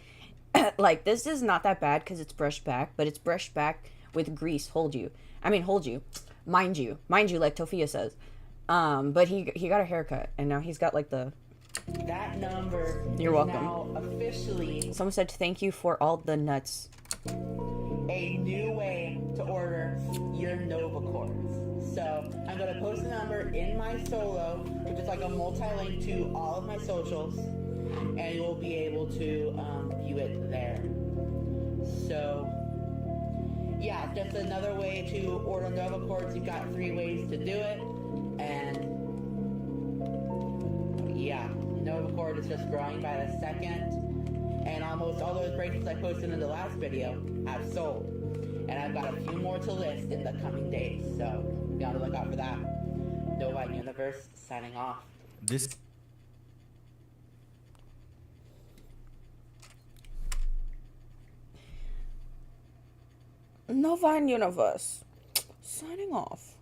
like this is not that bad because it's brushed back, but it's brushed back with grease. Hold you, mind you, like Tofia says. But he got a haircut and now he's got like the. That number You're is welcome. now officially Someone said thank you for all the nuts. a new way to order your NovaCords. So I'm gonna post the number in my solo, which is like a multi-link to all of my socials, and you'll be able to view it there. So yeah, just another way to order NovaCords. You've got 3 ways to do it, and yeah, NovaCord is just growing by the second. And almost all those bracelets I posted in the last video have sold. And I've got a few more to list in the coming days. So be on the lookout for that. Nova Universe signing off. This Nova Universe signing off.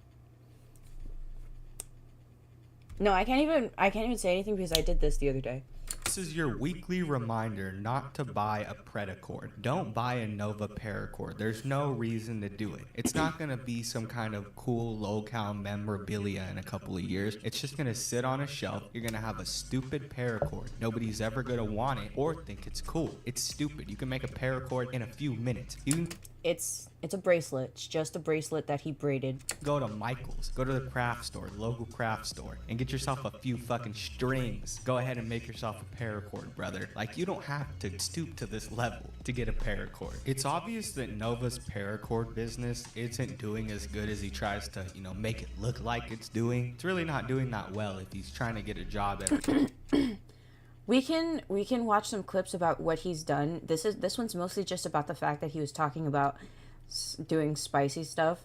No, I can't even say anything because I did this the other day. This is your weekly reminder not to buy a Predacord. Don't buy a Nova Paracord. There's no reason to do it. It's not going to be some kind of cool low-cal memorabilia in a couple of years. It's just going to sit on a shelf. You're going to have a stupid Paracord. Nobody's ever going to want it or think it's cool. It's stupid. You can make a Paracord in a few minutes. You can It's a bracelet. It's just a bracelet that he braided. go to Michael's, go to the craft store, local craft store, and get yourself a few fucking strings. Go ahead and make yourself a paracord, brother. Like, you don't have to stoop to this level to get a paracord. It's obvious that Nova's paracord business isn't doing as good as he tries to, make it look like it's doing. It's really not doing that well if he's trying to get a job at We can watch some clips about what he's done. This one's mostly just about the fact that he was talking about doing spicy stuff,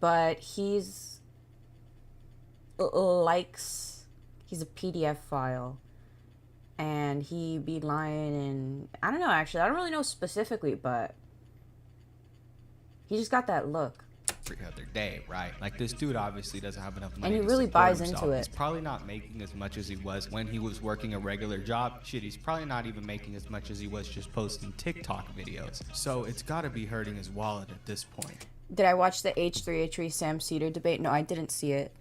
but he's a PDF file. and he be lying, and I don't know, actually. I don't really know specifically, but he just got that look. Every other day, right? Like, this dude obviously doesn't have enough money. And he to really support buys himself. into it. He's probably not making as much as he was when he was working a regular job. Shit, he's probably not even making as much as he was just posting TikTok videos. So it's gotta be hurting his wallet at this point. Did I watch the H3H3 Sam Cedar debate? No, I didn't see it.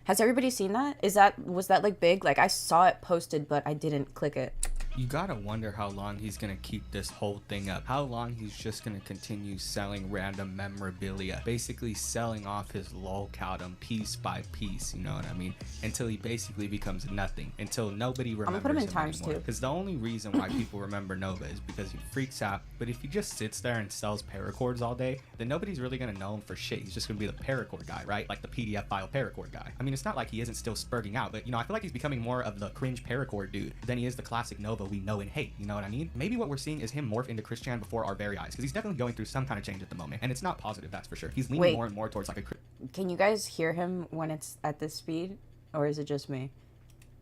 Has everybody seen that? Was that like big? Like, I saw it posted, but I didn't click it. You gotta wonder how long he's gonna keep this whole thing up. How long he's just gonna continue selling random memorabilia. Basically selling off his lolcowdom piece by piece, you know what I mean? Until he basically becomes nothing. Until nobody remembers put him in him times anymore. two. Because the only reason why people remember Nova is because he freaks out. But if he just sits there and sells paracords all day, then nobody's really gonna know him for shit. He's just gonna be the paracord guy, right? Like the PDF file paracord guy. I mean, it's not like he isn't still spurting out, but you know, I feel like he's becoming more of the cringe paracord dude than he is the classic Nova we know and hate, you know what I mean? Maybe what we're seeing is him morph into Christian before our very eyes, because he's definitely going through some kind of change at the moment, and it's not positive, that's for sure. He's leaning Wait. more and more towards like a Can you guys hear him when it's at this speed? Or is it just me?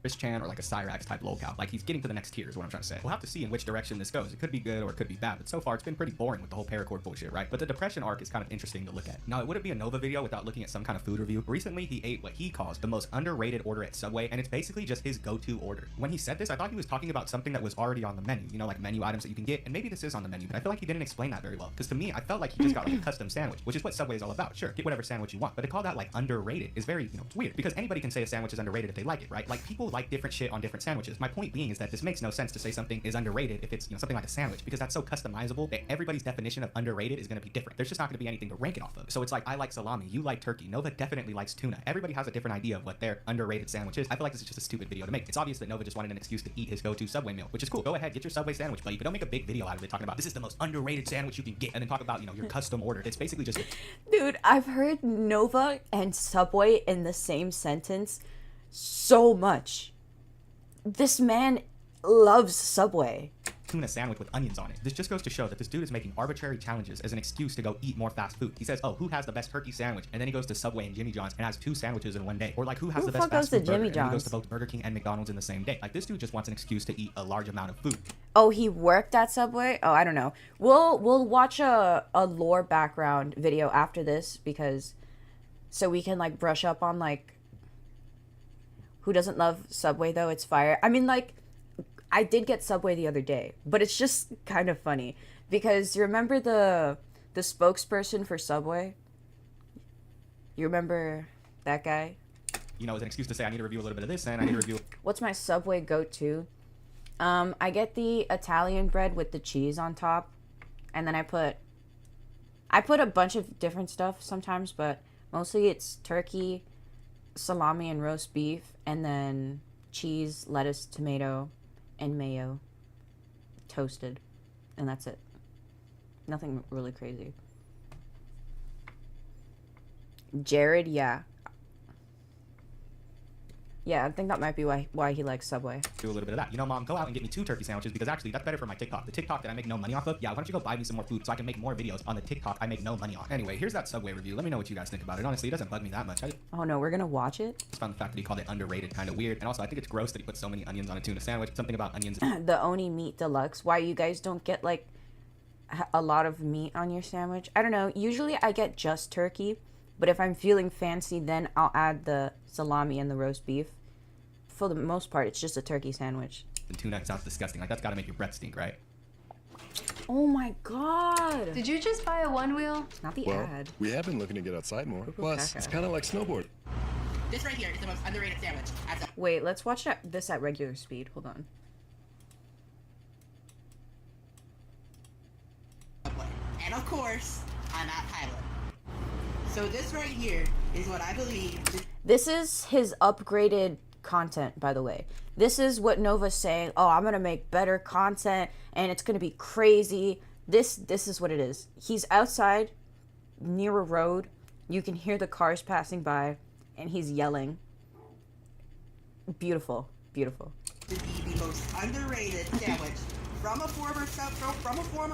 Christian or like a Cyrax type lolcow. Like, he's getting to the next tier is what I'm trying to say. We'll have to see in which direction this goes. It could be good or it could be bad, but so far it's been pretty boring with the whole paracord bullshit, right? But the depression arc is kind of interesting to look at. Now, it wouldn't be a Nova video without looking at some kind of food review. Recently, he ate what he calls the most underrated order at Subway, and it's basically just his go-to order. When he said this, I thought he was talking about something that was already on the menu, you know, like menu items that you can get, and maybe this is on the menu, but I feel like he didn't explain that very well. Because to me, I felt like he just got like a custom sandwich, which is what Subway is all about. Sure, get whatever sandwich you want, but to call that like underrated is very, it's weird, because anybody can say a sandwich is underrated if they like it, right? Like, people like different shit on different sandwiches. My point being is that this makes no sense to say something is underrated if it's, something like a sandwich, because that's so customizable that everybody's definition of underrated is going to be different. There's just not going to be anything to rank it off of. So it's like, I like salami, you like turkey, Nova definitely likes tuna. Everybody has a different idea of what their underrated sandwich is. I feel like this is just a stupid video to make. It's obvious that Nova just wanted an excuse to eat his go-to Subway meal, which is cool. Go ahead, get your Subway sandwich, buddy, but don't make a big video out of it talking about this is the most underrated sandwich you can get, and then talk about, your custom order. It's basically just... Dude, I've heard Nova and Subway in the same sentence so much. This man loves Subway. Tuna sandwich with onions on it. This just goes to show that this dude is making arbitrary challenges as an excuse to go eat more fast food. He says, oh, who has the best turkey sandwich? And then he goes to Subway and Jimmy John's and has 2 sandwiches in one day. Or like, who has Who the the best fuck goes fast to food burger? Jimmy And he goes John's? to both Burger King and McDonald's in the same day. Like, this dude just wants an excuse to eat a large amount of food. Oh, he worked at Subway? Oh, I don't know. We'll watch a lore background video after this, because so we can like brush up on like who doesn't love Subway though. It's fire. I mean, like, I did get Subway the other day, but it's just kind of funny because you remember the spokesperson for Subway? You remember that guy? As an excuse to say I need to review a little bit of this and I need to review... What's my Subway go-to? I get the Italian bread with the cheese on top, and then I put a bunch of different stuff sometimes, but mostly it's turkey, salami, and roast beef, and then cheese, lettuce, tomato, and mayo toasted, and that's it. Nothing really crazy. Jared, yeah, I think that might be why he likes Subway. Do a little bit of that. Mom, go out and get me 2 turkey sandwiches, because actually that's better for my TikTok. The TikTok that I make no money off of, yeah, why don't you go buy me some more food so I can make more videos on the TikTok I make no money on. Anyway, here's that Subway review. Let me know what you guys think about it. Honestly, it doesn't bug me that much. I Oh no, we're gonna watch it? just found the fact that he called it underrated kind of weird, and also I think it's gross that he put so many onions on a tuna sandwich. Something about onions... The Oni Meat Deluxe. Why you guys don't get like a lot of meat on your sandwich? I don't know. Usually I get just turkey, but if I'm feeling fancy, then I'll add the salami and the roast beef. For the most part, it's just a turkey sandwich. The tuna sounds disgusting. Like, that's gotta make your breath stink, right? Oh my god! Did you just buy a one wheel? Not the Well, ad. we have been looking to get outside more. Plus, it's caca. kind of like snowboard. This right here is the most underrated sandwich at Wait, let's watch this at regular speed. Hold on. Subway. And of course, I'm at Pilot. So this right here is what I believe This is his upgraded content, by the way. This is what Nova's saying. Oh, I'm gonna make better content and it's gonna be crazy. This is what it is. He's outside near a road. You can hear the cars passing by and he's yelling. Beautiful. Beautiful. to be the most underrated sandwich from a former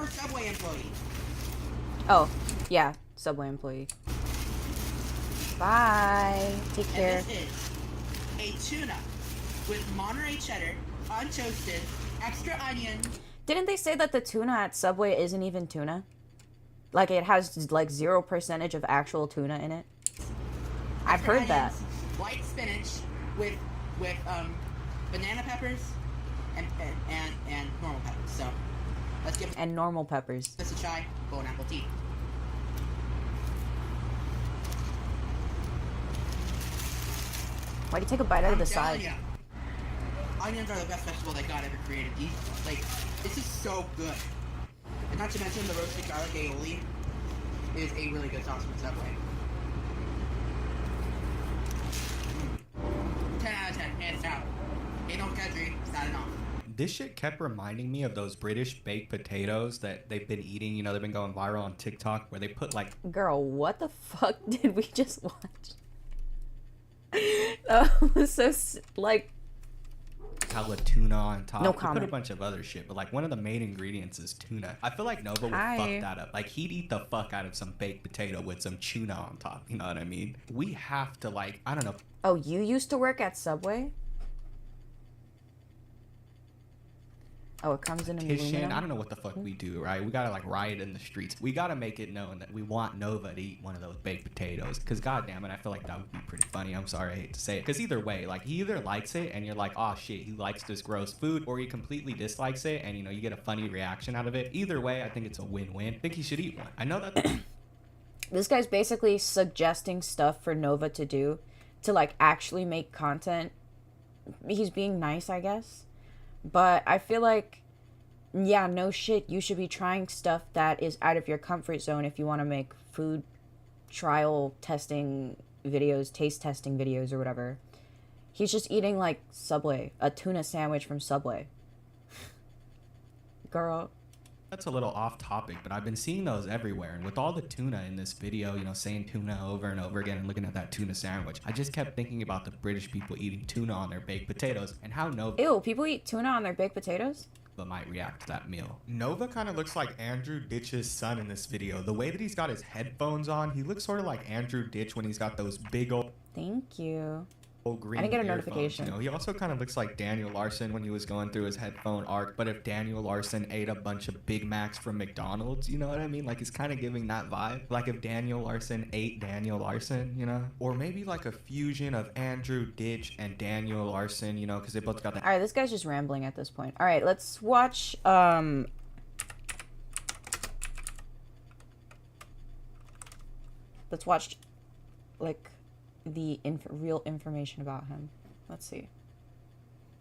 Subway employee. Oh, yeah, Subway employee. Bye. Take care. And this is a tuna with Monterey cheddar, untoasted, extra onion. Didn't they say that the tuna at Subway isn't even tuna? Like it has like 0% of actual tuna in it? I've extra heard that. onions, white spinach with banana peppers and normal peppers. So let's give And normal peppers. this a try. Bon appetit. Why'd you take a bite out of the I'm telling side? ya, onions are the best vegetable that God ever created. These, like, this is so good. And not to mention the roasted garlic aioli is a really good sauce from Subway. 10 out of 10, hands down. Ain't no country, it's not enough. This shit kept reminding me of those British baked potatoes that they've been eating. You know, they've been going viral on TikTok where they put like Girl, what the fuck did we just watch? That was so, like, hella tuna on top. No They comment. put a bunch of other shit, but like one of the main ingredients is tuna. I feel like Nova would Hi. fuck that up. Like he'd eat the fuck out of some baked potato with some tuna on top. You know what I mean? We have to like, I don't know. oh, you used to work at Subway? Oh, it comes in Petition. aluminum? I don't know what the fuck we do, right? We gotta like riot in the streets. We gotta make it known that we want Nova to eat one of those baked potatoes. Cause goddamn it, I feel like that would be pretty funny. I'm sorry, I hate to say it. Cause either way, like he either likes it and you're like, oh shit, he likes this gross food, or he completely dislikes it and you know you get a funny reaction out of it. Either way, I think it's a win-win. I think he should eat one. I know that. This guy's basically suggesting stuff for Nova to do to like actually make content. He's being nice, I guess. But I feel like, yeah, no shit, you should be trying stuff that is out of your comfort zone if you want to make food trial testing videos, taste testing videos or whatever. He's just eating like Subway, a tuna sandwich from Subway. Girl. That's a little off topic, but I've been seeing those everywhere. And with all the tuna in this video, you know, saying tuna over and over again and looking at that tuna sandwich, I just kept thinking about the British people eating tuna on their baked potatoes and how Nova Ew, people eat tuna on their baked potatoes? might react to that meal. Nova kind of looks like Andrew Ditch's son in this video. The way that he's got his headphones on, he looks sort of like Andrew Ditch when he's got those big old Thank you. green I didn't get a earphones, notification. You know, he also kind of looks like Daniel Larson when he was going through his headphone arc. But if Daniel Larson ate a bunch of Big Macs from McDonald's, you know what I mean? Like, it's kind of giving that vibe. Like if Daniel Larson ate Daniel Larson, you know? Or maybe like a fusion of Andrew Ditch and Daniel Larson, you know, because they both got that. Alright, this guy's just rambling at this point. Alright, let's watch, let's watch, like, the real information about him. Let's see.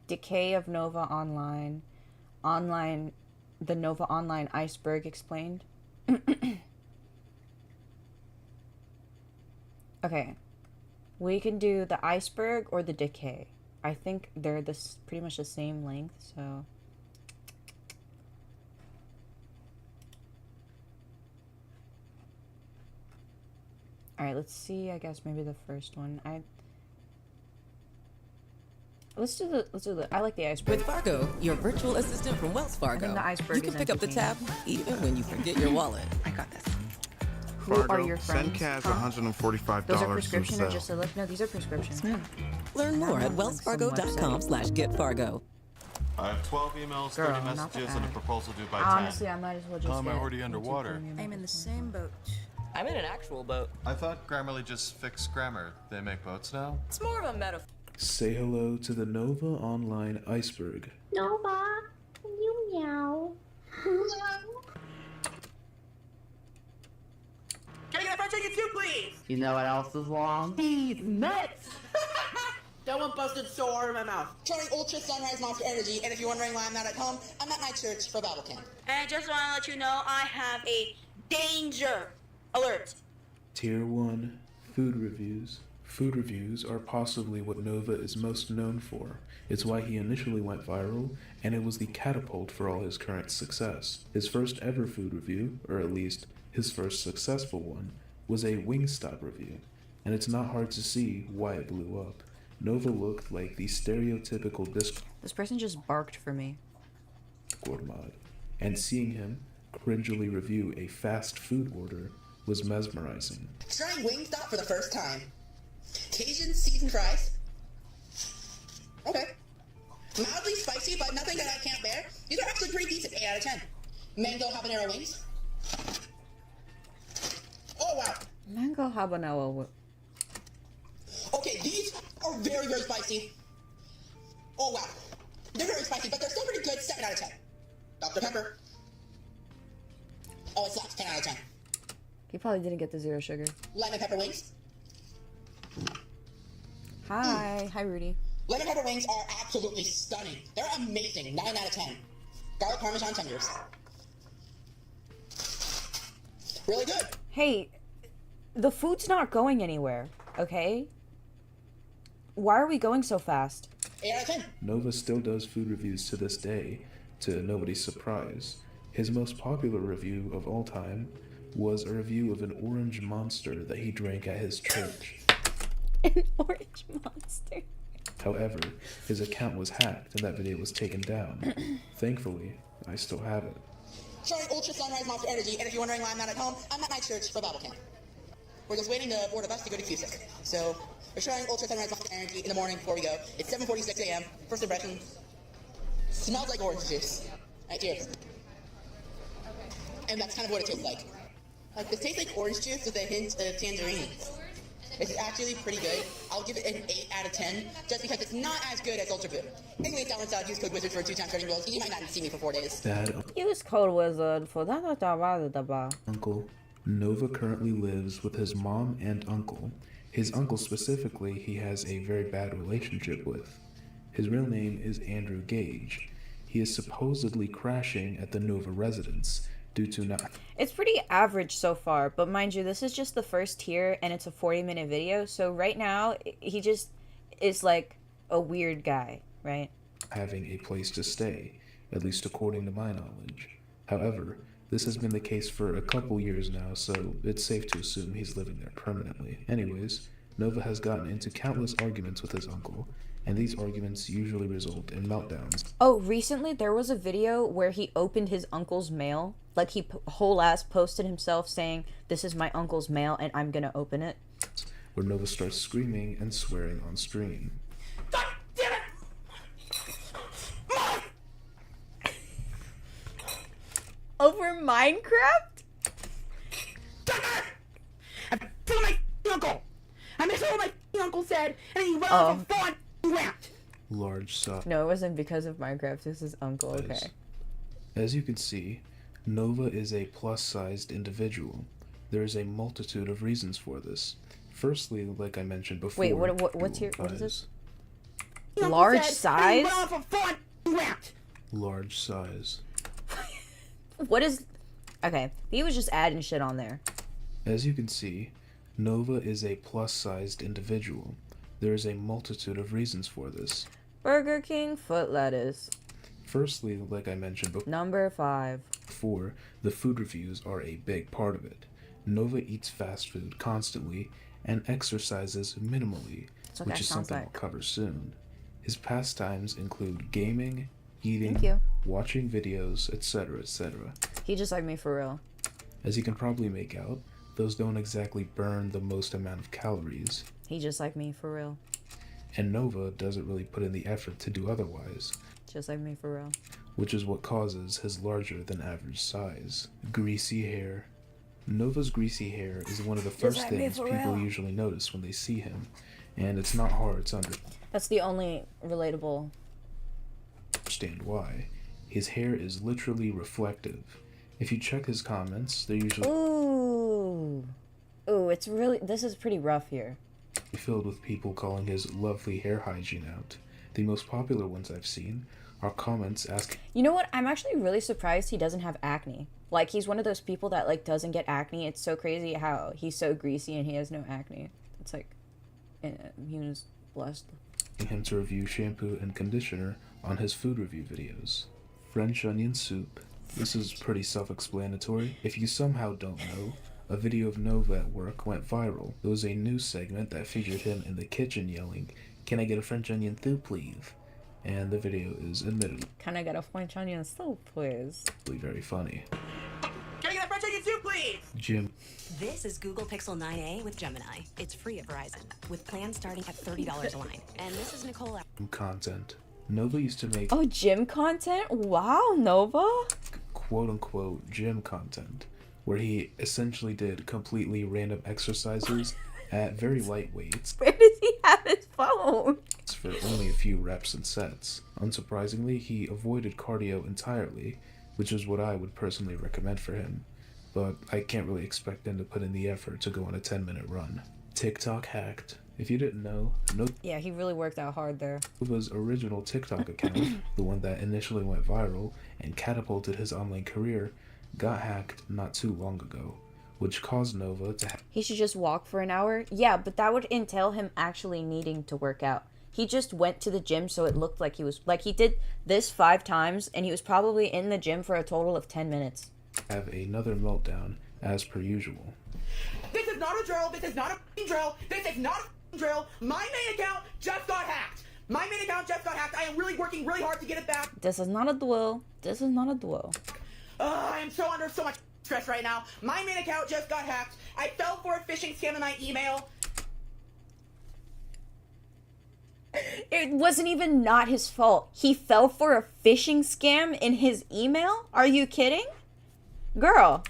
Decay of Nova Online. The Nova Online iceberg explained. Okay. We can do the iceberg or the decay. I think they're pretty much the same length, so... Alright, let's see, I guess maybe the first one. Let's do the I like the iceberg. With Fargo, your virtual assistant from Wells Fargo, the iceberg you can is pick up the tab entertaining. even when you forget your wallet. I got this. Who are your friends? Send Kaz Huh? $145 Those are to prescription or sell. just a look? No, these are prescription. Learn more at Like some wellsfargo.com/getfargo. I have 12 emails, Girl, 30 not messages, the and a ad. proposal due by 10. Honestly, I might as well just I'm get already YouTube underwater. Premium. I'm in the same boat. I'm in an actual boat. I thought Grammarly just fixed grammar. They make boats now? It's more of a metaphor. Say hello to the Nova Online iceberg. Nova, you meow. Can I get a fried chicken soup, please? You know what else is long? These nuts! That one busted so hard in my mouth. Trying Ultra Sunrise Monster Energy, and if you're wondering why I'm not at home, I'm at my church for Bible camp. And I just want to let you know I have a danger alert. Tier 1 Food Reviews. Food reviews are possibly what Nova is most known for. It's why he initially went viral, and it was the catapult for all his current success. His first ever food review, or at least his first successful one, was a Wingstop review, and it's not hard to see why it blew up. Nova looked like the stereotypical This person just barked for me. Discord mod, and seeing him cringily review a fast food order was mesmerizing. Trying Wingstop for the first time. Cajun seasoned fries. Okay. Mildly spicy things that I can't bear, these are actually pretty decent. 8 out of 10. Mango habanero wings. Oh wow. Mango habanero. Okay, these are very, very spicy. Oh wow. They're very spicy, but they're still pretty good. 7 out of 10. Dr. Pepper. Oh, it slaps. 10 out of 10. He probably didn't get the 0 sugar. Lemon pepper wings. Hi. Hi, Rudy. Lemon pepper wings are absolutely stunning. They're amazing. 9 out of 10. Garlic parmesan tenders. Really good. Hey, the food's not going anywhere, okay? Why are we going so fast? 8 out of 10. Nova still does food reviews to this day, to nobody's surprise. His most popular review of all time was a review of an orange monster that he drank at his church. An orange monster. However, his account was hacked and that video was taken down. Thankfully, I still have it. Trying Ultra Sunrise Monster Energy, and if you're wondering why I'm not at home, I'm at my church for Bible camp. We're just waiting to board a bus to go to Cusick. So, we're trying Ultra Sunrise Monster Energy in the morning before we go. It's 7:46 a.m. First impression. Smells like orange juice. Alright, cheers. And that's kind of what it tastes like. Like, it tastes like orange juice with a hint of tangerine. It's actually pretty good. I'll give it an 8 out of 10, just because it's not as good as Ultra Food. Anyway, down inside, use code WIZARD for 2 times trading bills. You might not see me for 4 days. Bad Use code WIZARD for that. uncle. Nova currently lives with his mom and uncle. His uncle specifically, he has a very bad relationship with. His real name is Andrew Gage. He is supposedly crashing at the Nova residence due to not... It's pretty average so far, but mind you, this is just the first tier and it's a 40-minute video, so right now, he just is like a weird guy, right? having a place to stay, at least according to my knowledge. However, this has been the case for a couple years now, so it's safe to assume he's living there permanently. Anyways, Nova has gotten into countless arguments with his uncle, and these arguments usually result in meltdowns. Oh, recently there was a video where he opened his uncle's mail. Like, he whole ass posted himself saying, "This is my uncle's mail and I'm gonna open it." Where Nova starts screaming and swearing on stream. God damn it! Over Minecraft? I'm killing my uncle! I missed what my uncle said, and then you went off a fun rant! Large size. No, it wasn't because of Minecraft. This is uncle, okay. As you can see, Nova is a plus-sized individual. There is a multitude of reasons for this. Firstly, like I mentioned before... Wait, what is this? Uncle Large said, size? And you went off a fun rant! Large size. What is... Okay, he was just adding shit on there. As you can see, Nova is a plus-sized individual. There is a multitude of reasons for this. Burger King foot lettuce. Firstly, like I mentioned Number 5. before, the food reviews are a big part of it. Nova eats fast food constantly and exercises minimally, what which that is sounds something like. I'll cover soon. His pastimes include gaming, eating, Thank you. watching videos, etc., etc. He just like me for real. As you can probably make out, those don't exactly burn the most amount of calories, He just like me for real. and Nova doesn't really put in the effort to do otherwise, Just like me for real. which is what causes his larger than average size. Greasy hair. Nova's greasy hair is one of the first like me things for people real. usually notice when they see him, and it's not hard to That's the only relatable. understand why. His hair is literally reflective. If you check his comments, they're usually Ooh. Ooh, it's really... This is pretty rough here. filled with people calling his lovely hair hygiene out. The most popular ones I've seen are comments asking You know what? I'm actually really surprised he doesn't have acne. Like, he's one of those people that, like, doesn't get acne. It's so crazy how he's so greasy and he has no acne. It's like... he was blessed. him to review shampoo and conditioner on his food review videos. French onion soup. This is pretty self-explanatory. If you somehow don't know, a video of Nova at work went viral. It was a news segment that featured him in the kitchen yelling, "Can I get a French onion soup, please?" And the video is admittedly Can I get a French onion soup, please? very funny. Can I get a French onion soup, please? Jim This is Google Pixel 9a with Gemini. It's free at Verizon, with plans starting at $30 a line. And this is Nicole. content. Nova used to make Oh, gym content? Wow, Nova. quote-unquote gym content, where he essentially did completely random exercises at very light weights Where does he have his phone? for only a few reps and sets. Unsurprisingly, he avoided cardio entirely, which is what I would personally recommend for him, but I can't really expect him to put in the effort to go on a 10-minute run. TikTok hacked. If you didn't know, Yeah, he really worked out hard there. Nova's original TikTok account, the one that initially went viral and catapulted his online career, got hacked not too long ago, which caused Nova to He should just walk for an hour? Yeah, but that would entail him actually needing to work out. He just went to the gym so it looked like he was... Like, he did this 5 times, and he was probably in the gym for a total of 10 minutes. have another meltdown, as per usual. This is not a drill. This is not a f***ing drill. This is not a f***ing drill. My main account just got hacked. My main account just got hacked. I am really working really hard to get it back. This is not a duel. This is not a duel. I am so under so much stress right now. My main account just got hacked. I fell for a phishing scam in my email. It wasn't even not his fault. He fell for a phishing scam in his email? Are you kidding? Girl.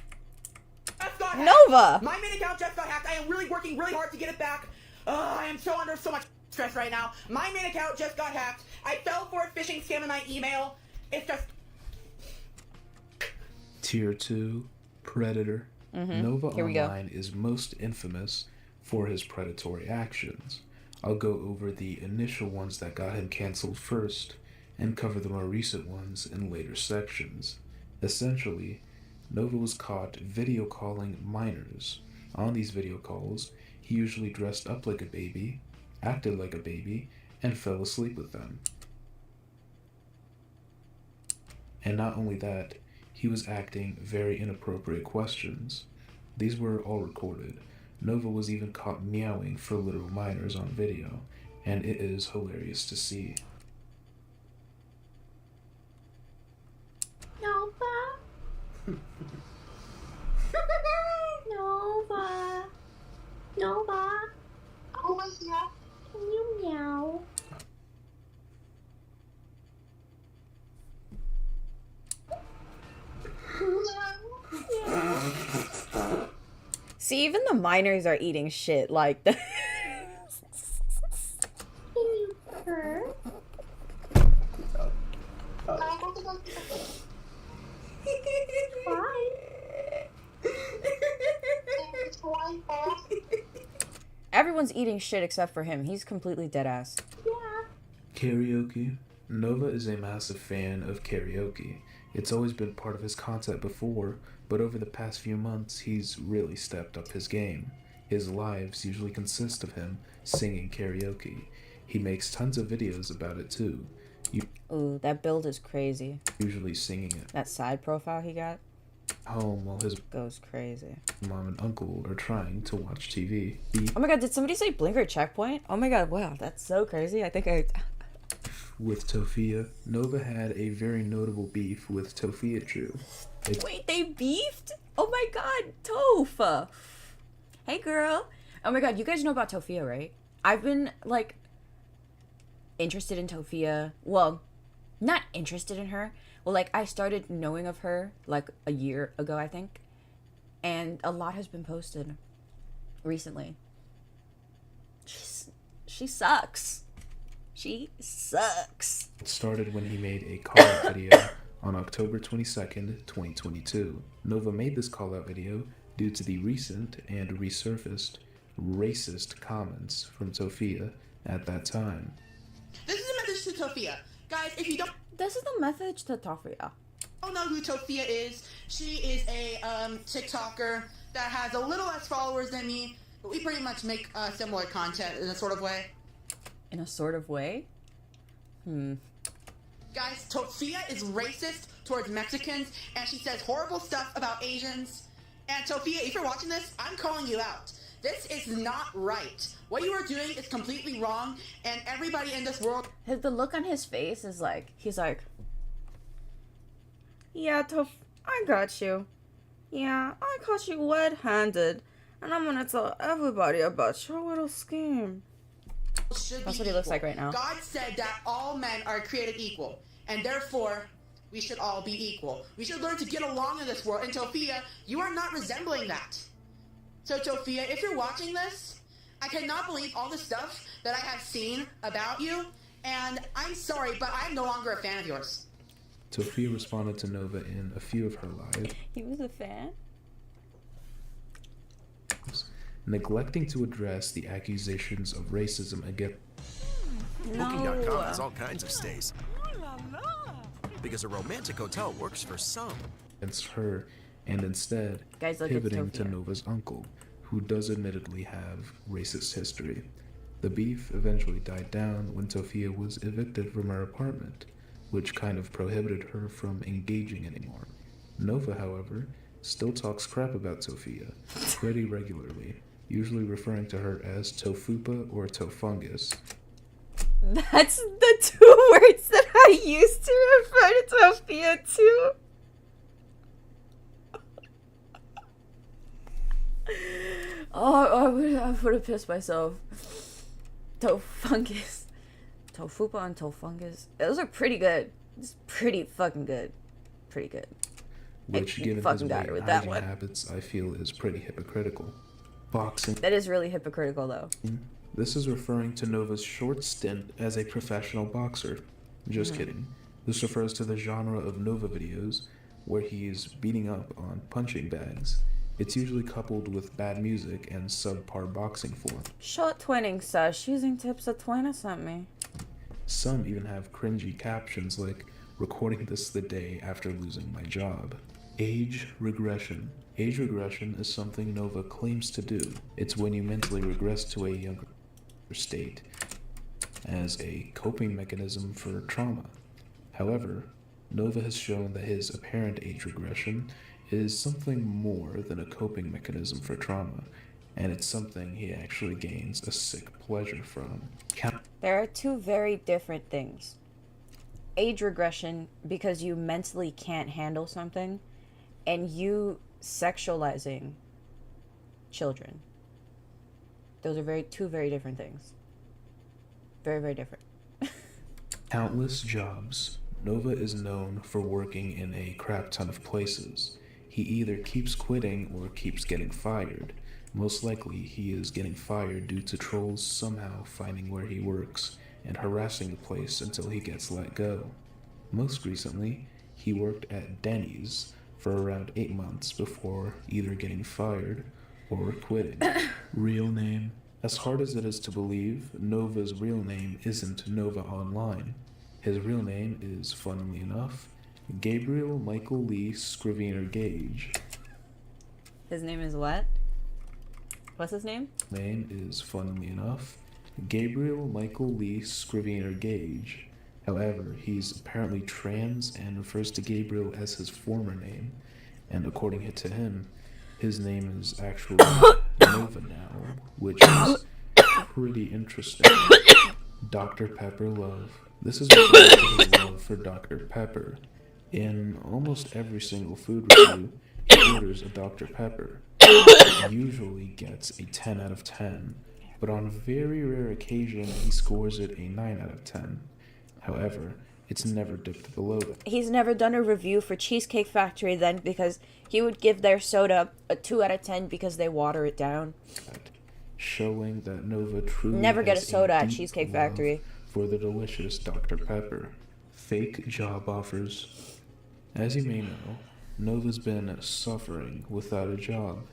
Just got hacked. Nova. My main account just got hacked. I am really working really hard to get it back. I am so under so much stress right now. My main account just got hacked. I fell for a phishing scam in my email. It's just... Tier 2, Predator. Nova Here we go. Online is most infamous for his predatory actions. I'll go over the initial ones that got him cancelled first, and cover the more recent ones in later sections. Essentially, Nova was caught video calling minors. On these video calls, he usually dressed up like a baby, acted like a baby, and fell asleep with them. And not only that, he was asking very inappropriate questions. These were all recorded. Nova was even caught meowing for little minors on video, and it is hilarious to see. Nova? Nova? Nova? Oh my god. Can you meow? See, even the minors are eating shit. Like, Can you purr? Why? everyone's eating shit except for him. He's completely dead ass. Yeah. Karaoke. Nova is a massive fan of karaoke. It's always been part of his content before, but over the past few months, he's really stepped up his game. His lives usually consist of him singing karaoke. He makes tons of videos about it too. Ooh, that build is crazy. Usually singing it That side profile he got home while his goes crazy. mom and uncle are trying to watch TV. Oh my god, did somebody say Blinker Checkpoint? Oh my god, wow, that's so crazy. I think I... With Tofia, Nova had a very notable beef with Tofia Chu. Wait, they beefed? Oh my god, Toph! Hey girl! Oh my god, you guys know about Tofia, right? I've been, like, interested in Tofia. Well, not interested in her. Well, like, I started knowing of her, like, a year ago, I think. And a lot has been posted recently. She sucks. She sucks. It started when he made a call-out video on October 22nd, 2022. Nova made this call-out video due to the recent and resurfaced racist comments from Tofia at that time. This is a message to Tofia. Guys, if you don't This is the message to Tofia. know who Tofia is, she is a TikToker that has a little less followers than me, but we pretty much make similar content in a sort of way. In a sort of way? Guys, Tofia is racist towards Mexicans, and she says horrible stuff about Asians. And Tofia, if you're watching this, I'm calling you out. This is not right. What you are doing is completely wrong, and everybody in this world... The look on his face is like, he's like, yeah, Toph, I got you. Yeah, I caught you red-handed, and I'm gonna tell everybody about your little scheme. should be That's what he looks equal. like right now. God said that all men are created equal, and therefore, we should all be equal. We should learn to get along in this world, and Tofia, you are not resembling that. So Tofia, if you're watching this, I cannot believe all the stuff that I have seen about you, and I'm sorry, but I'm no longer a fan of yours. Tofia responded to Nova in a few of her lives, He was a fan? neglecting to address the accusations of racism against Booking.com has all kinds of stays. Because a romantic hotel works for some. her, and instead Guys, look at pivoting to Tofia. Nova's uncle, who does admittedly have racist history. The beef eventually died down when Tofia was evicted from her apartment, which kind of prohibited her from engaging anymore. Nova, however, still talks crap about Tofia pretty regularly, usually referring to her as Tofupa or Tofungus. That's the two words that I used to refer to Tofia to. Oh, I would have pissed myself. Tofungus. Tofupa and Tofungus. Those are pretty good. It's pretty fucking good. Pretty good. Which, You given his fucking got weight her with that hygiene one. habits, I feel is pretty hypocritical. Boxing. That is really hypocritical, though. This is referring to Nova's short stint as a professional boxer. Just kidding. This refers to the genre of Nova videos where he's beating up on punching bags. It's usually coupled with bad music and subpar boxing form. Short twinning, sus. Using tips that Twina sent me. Some even have cringy captions like, recording this the day after losing my job. Age regression. Age regression is something Nova claims to do. It's when you mentally regress to a younger state as a coping mechanism for trauma. However, Nova has shown that his apparent age regression is something more than a coping mechanism for trauma, and it's something he actually gains a sick pleasure from. There are two very different things. Age regression, because you mentally can't handle something, and you sexualizing children. Those are two very different things. Very, very different. Countless jobs. Nova is known for working in a crap ton of places. He either keeps quitting or keeps getting fired. Most likely, he is getting fired due to trolls somehow finding where he works and harassing the place until he gets let go. Most recently, he worked at Denny's for around 8 months before either getting fired or quitting. Real name. As hard as it is to believe, Nova's real name isn't Nova Online. His real name is, funnily enough, Gabriel Michael Lee Scrivener Gage. His name is what? What's his name? Name is, funnily enough, Gabriel Michael Lee Scrivener Gage. However, he's apparently trans and refers to Gabriel as his former name, and according to him, his name is actually Nova now, which is pretty interesting. Dr. Pepper Love. This is referring to his love for Dr. Pepper. In almost every single food review, he orders a Dr. Pepper. He usually gets a 10 out of 10, but on very rare occasion, he scores it a 9 out of 10. However, it's never dipped below that. He's never done a review for Cheesecake Factory then, because he would give their soda a 2 out of 10 because they water it down. Showing that Nova truly Never get a has soda at deep Cheesecake love Factory. for the delicious Dr. Pepper. Fake job offers. As you may know, Nova's been suffering without a job.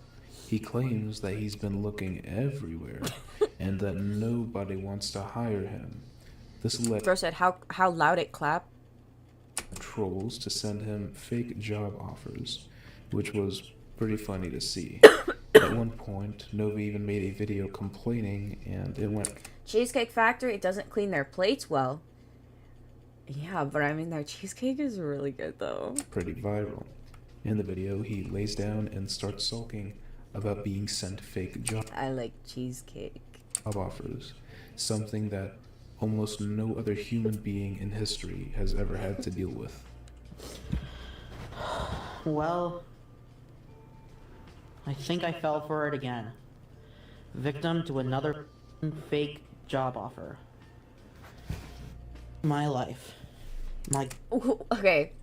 He claims that he's been looking everywhere and that nobody wants to hire him. This led Bro said, how loud it clap? trolls to send him fake job offers, which was pretty funny to see. At one point, Nova even made a video complaining, and it went Cheesecake Factory doesn't clean their plates well. Yeah, but I mean, their cheesecake is really good, though. pretty viral. In the video, he lays down and starts sulking about being sent fake job I like cheesecake. offers, something that almost no other human being in history has ever had to deal with. Well, I think I fell for it again. Victim to another fake job offer. My life. Okay,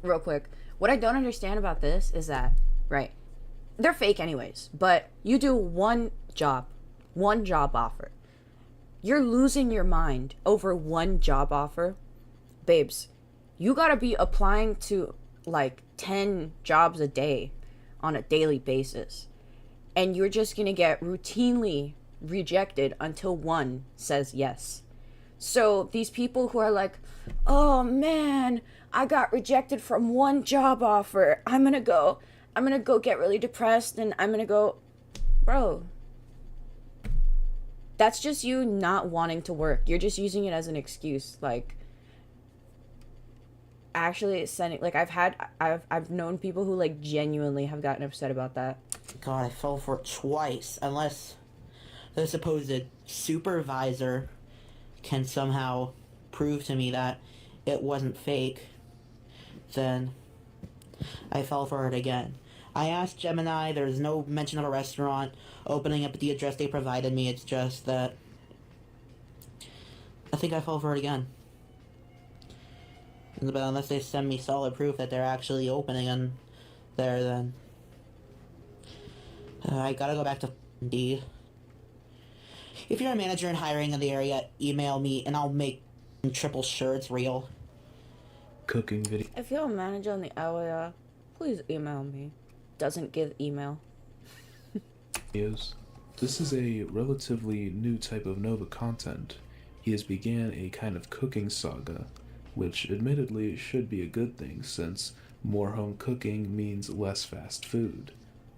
real quick. What I don't understand about this is that, right, they're fake anyways, but you do one job offer. You're losing your mind over one job offer. Babes, you gotta be applying to like 10 jobs a day on a daily basis. And you're just gonna get routinely rejected until one says yes. So these people who are like, oh man, I got rejected from one job offer. I'm gonna go get really depressed and I'm gonna go, bro. That's just you not wanting to work. You're just using it as an excuse. Like, actually sending, like, I've known people who like genuinely have gotten upset about that. God, I fell for it twice. Unless the supposed supervisor can somehow prove to me that it wasn't fake, then I fell for it again. I asked Gemini, there's no mention of a restaurant opening up at the address they provided me. It's just that I think I fell for it again. But unless they send me solid proof that they're actually opening in there, then I gotta go back to Indeed. If you're a manager in hiring in the area, email me and I'll make triple sure it's real. Cooking video. If you're a manager in the area, please email me. Doesn't give email. This is a relatively new type of Nova content. He has began a kind of cooking saga, which admittedly should be a good thing since more home cooking means less fast food.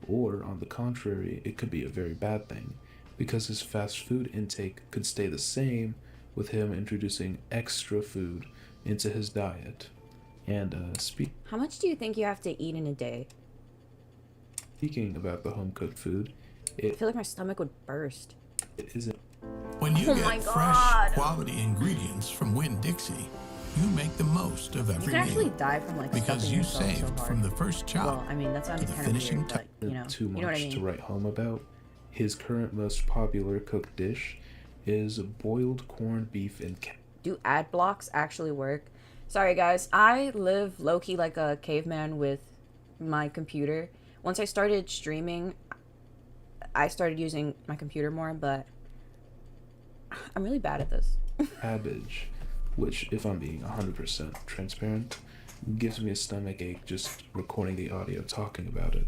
Or, on the contrary, it could be a very bad thing, because his fast food intake could stay the same with him introducing extra food into his diet. And how much do you think you have to eat in a day? Speaking about the home-cooked food, I feel like my stomach would burst. It isn't. When you Oh my get God. fresh, quality ingredients from Winn-Dixie, you make the most of You every can actually meal. die from like Because stuffing you yourself so saved hard. from the first chop Well, I mean that sounded to the kind of finishing weird, but you know, Too much you know what I mean. to write home about. His current most popular cooked dish is boiled corned beef and Do ad blocks actually work? Sorry guys, I live low-key like a caveman with my computer. Once I started streaming, I started using my computer more, but I'm really bad at this. cabbage, which, if I'm being 100% transparent, gives me a stomach ache just recording the audio talking about it.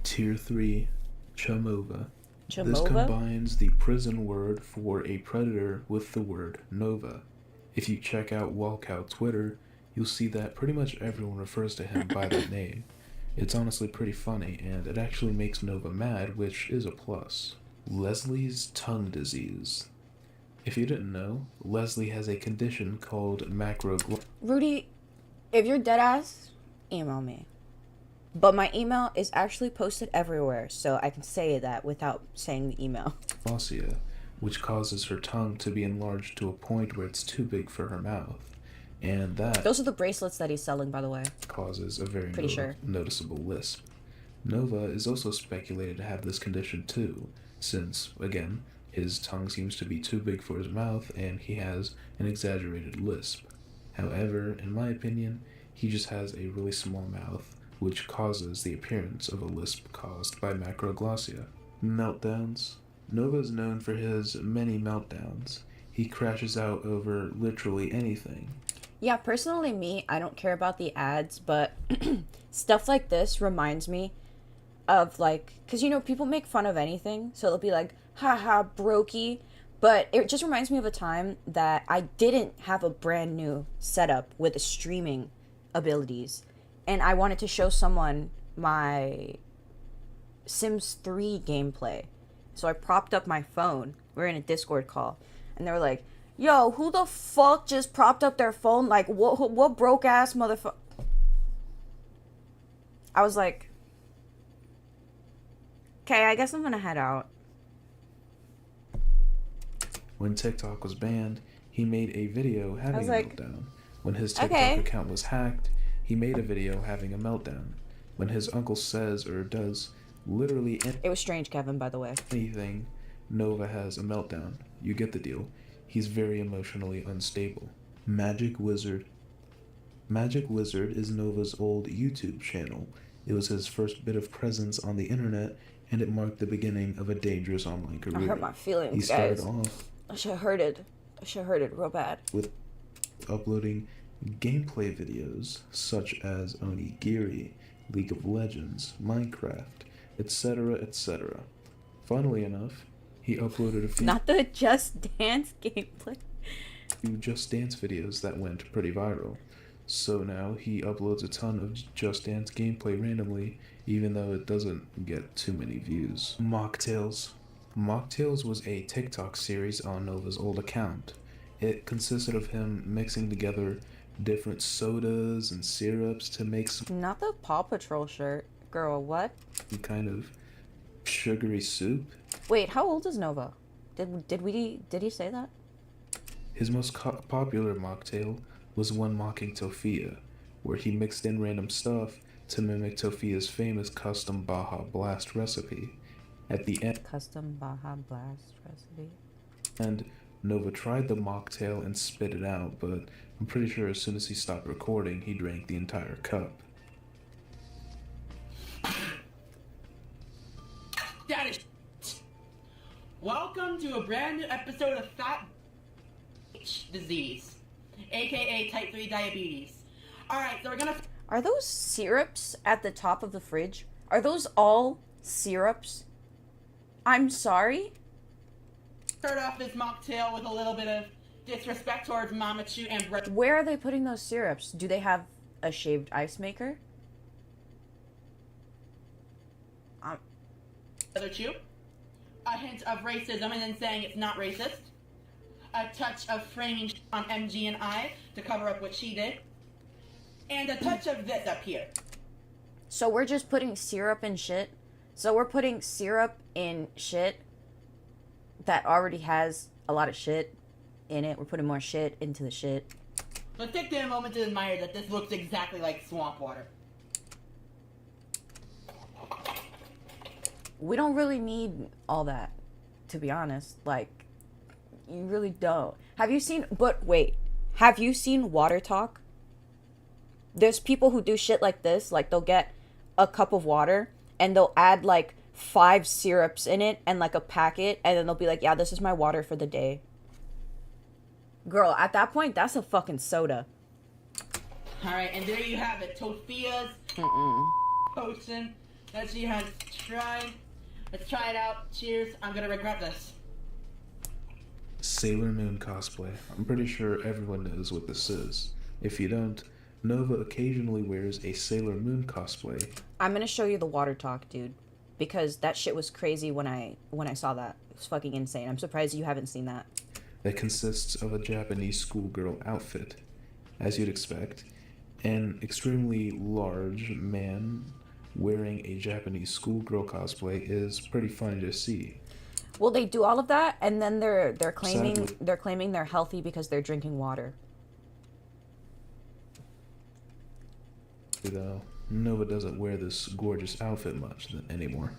Tier 3, Chamova. This Chamova? combines the prison word for a predator with the word Nova. If you check out Walkout Twitter, you'll see that pretty much everyone refers to him by that name. It's honestly pretty funny, and it actually makes Nova mad, which is a plus. Leslie's tongue disease. If you didn't know, Leslie has a condition called macroglossopathy. Rudy, if you're dead ass, email me. But my email is actually posted everywhere, so I can say that without saying the email. Which causes her tongue to be enlarged to a point where it's too big for her mouth. And that Those are the bracelets that he's selling, by the way. causes a very Pretty sure. noticeable lisp. Nova is also speculated to have this condition too, since, again, his tongue seems to be too big for his mouth and he has an exaggerated lisp. However, in my opinion, he just has a really small mouth, which causes the appearance of a lisp caused by macroglossia. Meltdowns. Nova is known for his many meltdowns. He crashes out over literally anything. Yeah, personally me, I don't care about the ads, but stuff like this reminds me of like, because you know, people make fun of anything, so they'll be like, haha, brokey. But it just reminds me of a time that I didn't have a brand new setup with the streaming abilities, and I wanted to show someone my Sims 3 gameplay. So I propped up my phone. We were in a Discord call, and they were like, yo, who the fuck just propped up their phone? Like, what broke ass motherfucker? I was like, okay, I guess I'm gonna head out. When TikTok was banned, he made a video having a like, meltdown. When his TikTok okay. account was hacked, he made a video having a meltdown. When his uncle says or does literally It was strange, Kevin, by the way. anything, Nova has a meltdown. You get the deal. He's very emotionally unstable. Magic Wizard. Magic Wizard is Nova's old YouTube channel. It was his first bit of presence on the internet, and it marked the beginning of a dangerous online career. I hurt my feelings, He started guys. off I should have heard it. I should have heard it real bad. with uploading gameplay videos such as Onigiri, League of Legends, Minecraft, etc., etc. Funnily enough, he uploaded a few Not the Just Dance gameplay. Just Dance videos that went pretty viral. So now he uploads a ton of Just Dance gameplay randomly, even though it doesn't get too many views. Mocktails. Mocktails was a TikTok series on Nova's old account. It consisted of him mixing together different sodas and syrups to make some Not the Paw Patrol shirt. Girl, what? kind of sugary soup. Wait, how old is Nova? Did he say that? His most popular mocktail was one mocking Tofia, where he mixed in random stuff to mimic Tofia's famous custom Baja Blast recipe. At the end, Custom Baja Blast recipe. and Nova tried the mocktail and spit it out, but I'm pretty sure as soon as he stopped recording, he drank the entire cup. That is. Welcome to a brand new episode of Fat Disease, aka Type 3 Diabetes. Alright, so we're gonna. Are those syrups at the top of the fridge? Are those all syrups? I'm sorry? Start off this mocktail with a little bit of disrespect towards Mama Chu and Brother Where are they putting those syrups? Do they have a shaved ice maker? Chu. A hint of racism and then saying it's not racist. A touch of framing on MG and I to cover up what she did. And a touch of this up here. So we're just putting syrup in shit? So we're putting syrup in shit that already has a lot of shit in it. We're putting more shit into the shit. Let's take a moment to admire that this looks exactly like swamp water. We don't really need all that, to be honest. Like, you really don't. Have you seen Water Talk? There's people who do shit like this. Like, they'll get a cup of water and they'll add like 5 syrups in it and like a packet, and then they'll be like, yeah, this is my water for the day. Girl, at that point, that's a fucking soda. Alright, and there you have it. Tofia's potion that she has tried. Let's try it out. Cheers. I'm gonna regret this. Sailor Moon cosplay. I'm pretty sure everyone knows what this is. If you don't, Nova occasionally wears a Sailor Moon cosplay. I'm gonna show you the Water Talk, dude, because that shit was crazy when I saw that. It was fucking insane. I'm surprised you haven't seen that. That consists of a Japanese schoolgirl outfit. As you'd expect, an extremely large man wearing a Japanese schoolgirl cosplay is pretty funny to see. Well, they do all of that, and then they're claiming Sadly. they're healthy because they're drinking water. Though Nova doesn't wear this gorgeous outfit much anymore.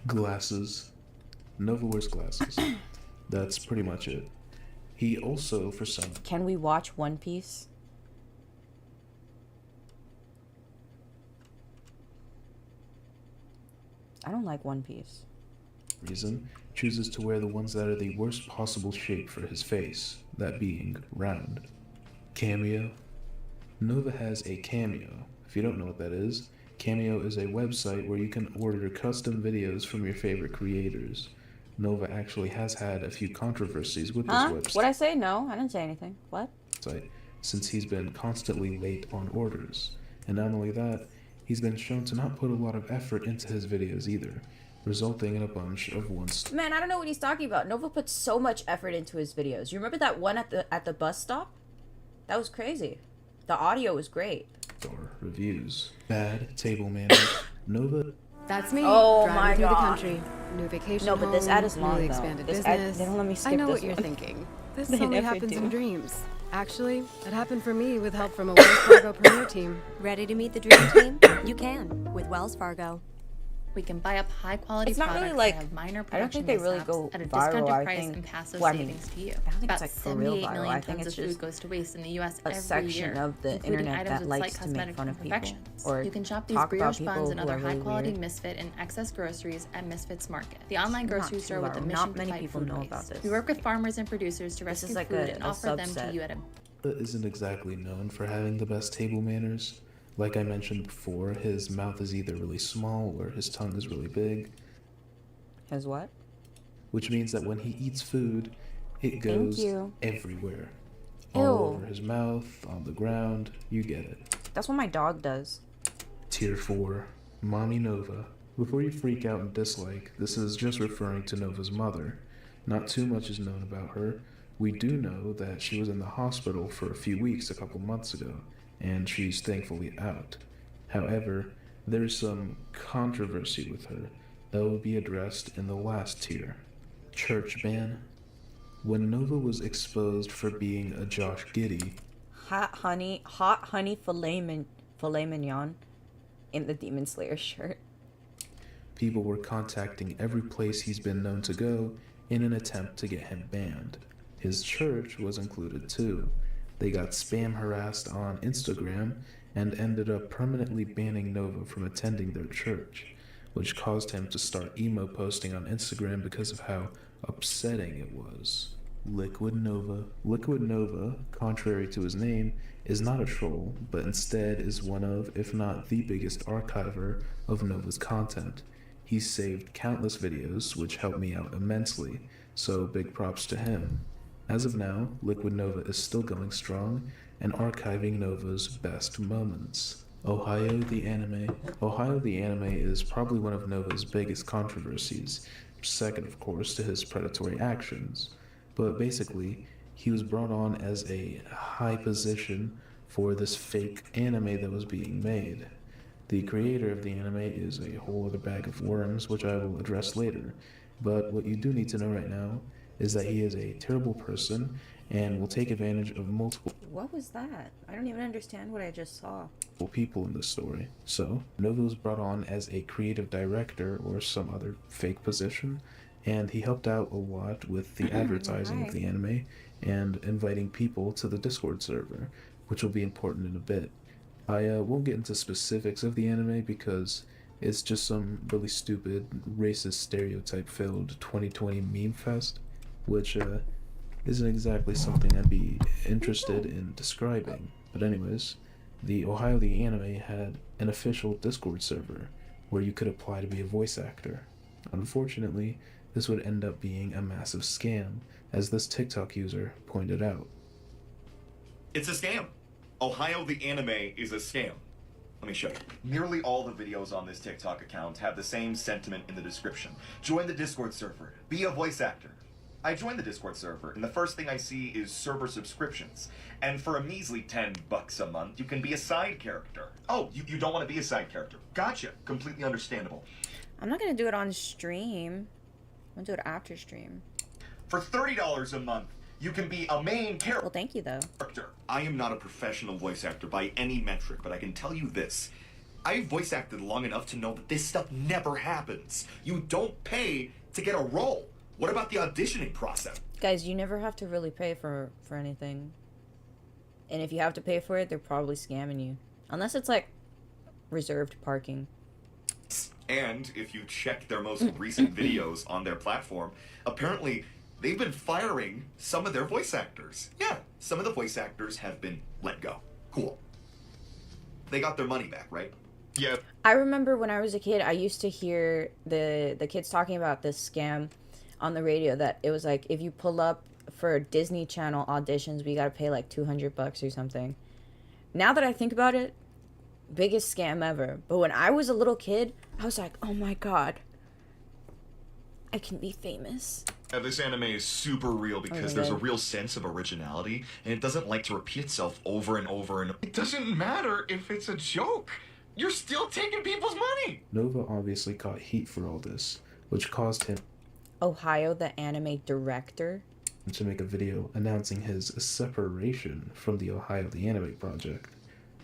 Glasses. Nova wears glasses. That's pretty much it. He also, for some Can we watch One Piece? I don't like One Piece. reason, chooses to wear the ones that are the worst possible shape for his face, that being round. Cameo. Nova has a Cameo. If you don't know what that is, Cameo is a website where you can order custom videos from your favorite creators. Nova actually has had a few controversies with this website. What'd I say? No, I didn't say anything. What? Since he's been constantly late on orders. And not only that, he's been shown to not put a lot of effort into his videos either, resulting in a bunch of Man, I don't know what he's talking about. Nova puts so much effort into his videos. You remember that one at the bus stop? That was crazy. The audio was great. Or reviews. Bad table manners. Nova. That's me. Oh driving my through god. the country. New vacation No, but this ad is home, long newly though. expanded This business. ad, they don't let me skip I know this what you're one. thinking. This They only never happens do. in dreams. Actually, it happened for me with help from a Wells Fargo Premier team. Ready to meet the dream team? You can with Wells Fargo. We can buy up high-quality It's not products really like, that have minor I don't production think they really mishaps go at a viral. discounted I price think, and passive well, I mean, savings to you. I don't think About it's like for real 78 viral. million I think tons it's of food just goes to waste in the U.S. a every section year, of the including internet items that with likes slight to make cosmetic fun of people imperfections. or You can shop these talk about brioche people buns and who other are really high-quality weird. Misfit and excess groceries at Misfits Market, the online Not grocery too store with a viral. mission Not to many fight people food know waste. about this. We work with farmers and producers to This rescue is like food a and offer them to subset. you at a Nova isn't exactly known for having the best table manners. Like I mentioned before, his mouth is either really small or his tongue is really big. His what? Which means that when he eats food, it goes everywhere. Ew. All over his mouth, on the ground, you get it. That's what my dog does. Tier 4, Mommy Nova. Before you freak out and dislike, this is just referring to Nova's mother. Not too much is known about her. We do know that she was in the hospital for a few weeks a couple months ago, and she's thankfully out. However, there's some controversy with her that will be addressed in the last tier. Church ban. When Nova was exposed for being a Josh Giddey, Hot honey filet mignon in the Demon Slayer shirt. people were contacting every place he's been known to go in an attempt to get him banned. His church was included too. They got spam harassed on Instagram and ended up permanently banning Nova from attending their church, which caused him to start emo posting on Instagram because of how upsetting it was. Liquid Nova. Liquid Nova, contrary to his name, is not a troll, but instead is one of, if not the biggest archiver of Nova's content. He's saved countless videos, which helped me out immensely, so big props to him. As of now, Liquid Nova is still going strong and archiving Nova's best moments. Ohio the Anime. Ohio the Anime is probably one of Nova's biggest controversies, second of course to his predatory actions. But basically, he was brought on as a high position for this fake anime that was being made. The creator of the anime is a whole other bag of worms, which I will address later. But what you do need to know right now is that he is a terrible person and will take advantage of multiple What was that? I don't even understand what I just saw. people in this story. So, Nova was brought on as a creative director or some other fake position, and he helped out a lot with the advertising of the anime and inviting people to the Discord server, which will be important in a bit. I won't get into specifics of the anime because it's just some really stupid, racist, stereotype-filled 2020 meme fest, which isn't exactly something I'd be interested in describing. But anyways, the Ohio the Anime had an official Discord server where you could apply to be a voice actor. Unfortunately, this would end up being a massive scam, as this TikTok user pointed out. It's a scam. Ohio the Anime is a scam. Let me show you. Nearly all the videos on this TikTok account have the same sentiment in the description. Join the Discord server. Be a voice actor. I joined the Discord server, and the first thing I see is server subscriptions. And for a measly $10 a month, you can be a side character. Oh, you don't want to be a side character. Gotcha. Completely understandable. I'm not gonna do it on stream. I'm gonna do it after stream. For $30 a month, you can be a main character. Well, thank you though. I am not a professional voice actor by any metric, but I can tell you this. I've voice acted long enough to know that this stuff never happens. You don't pay to get a role. What about the auditioning process? Guys, you never have to really pay for anything. And if you have to pay for it, they're probably scamming you. Unless it's like reserved parking. And if you check their most recent videos on their platform, apparently they've been firing some of their voice actors. Yeah, some of the voice actors have been let go. Cool. They got their money back, right? Yeah. I remember when I was a kid, I used to hear the kids talking about this scam on the radio, that it was like, if you pull up for Disney Channel auditions, we gotta pay like $200 or something. Now that I think about it, biggest scam ever. But when I was a little kid, I was like, oh my god, I can be famous. This anime is super real because there's a real sense of originality, and it doesn't like to repeat itself over and over and It doesn't matter if it's a joke. You're still taking people's money. Nova obviously caught heat for all this, which caused him Ohio the Anime director to make a video announcing his separation from the Ohio the Anime project.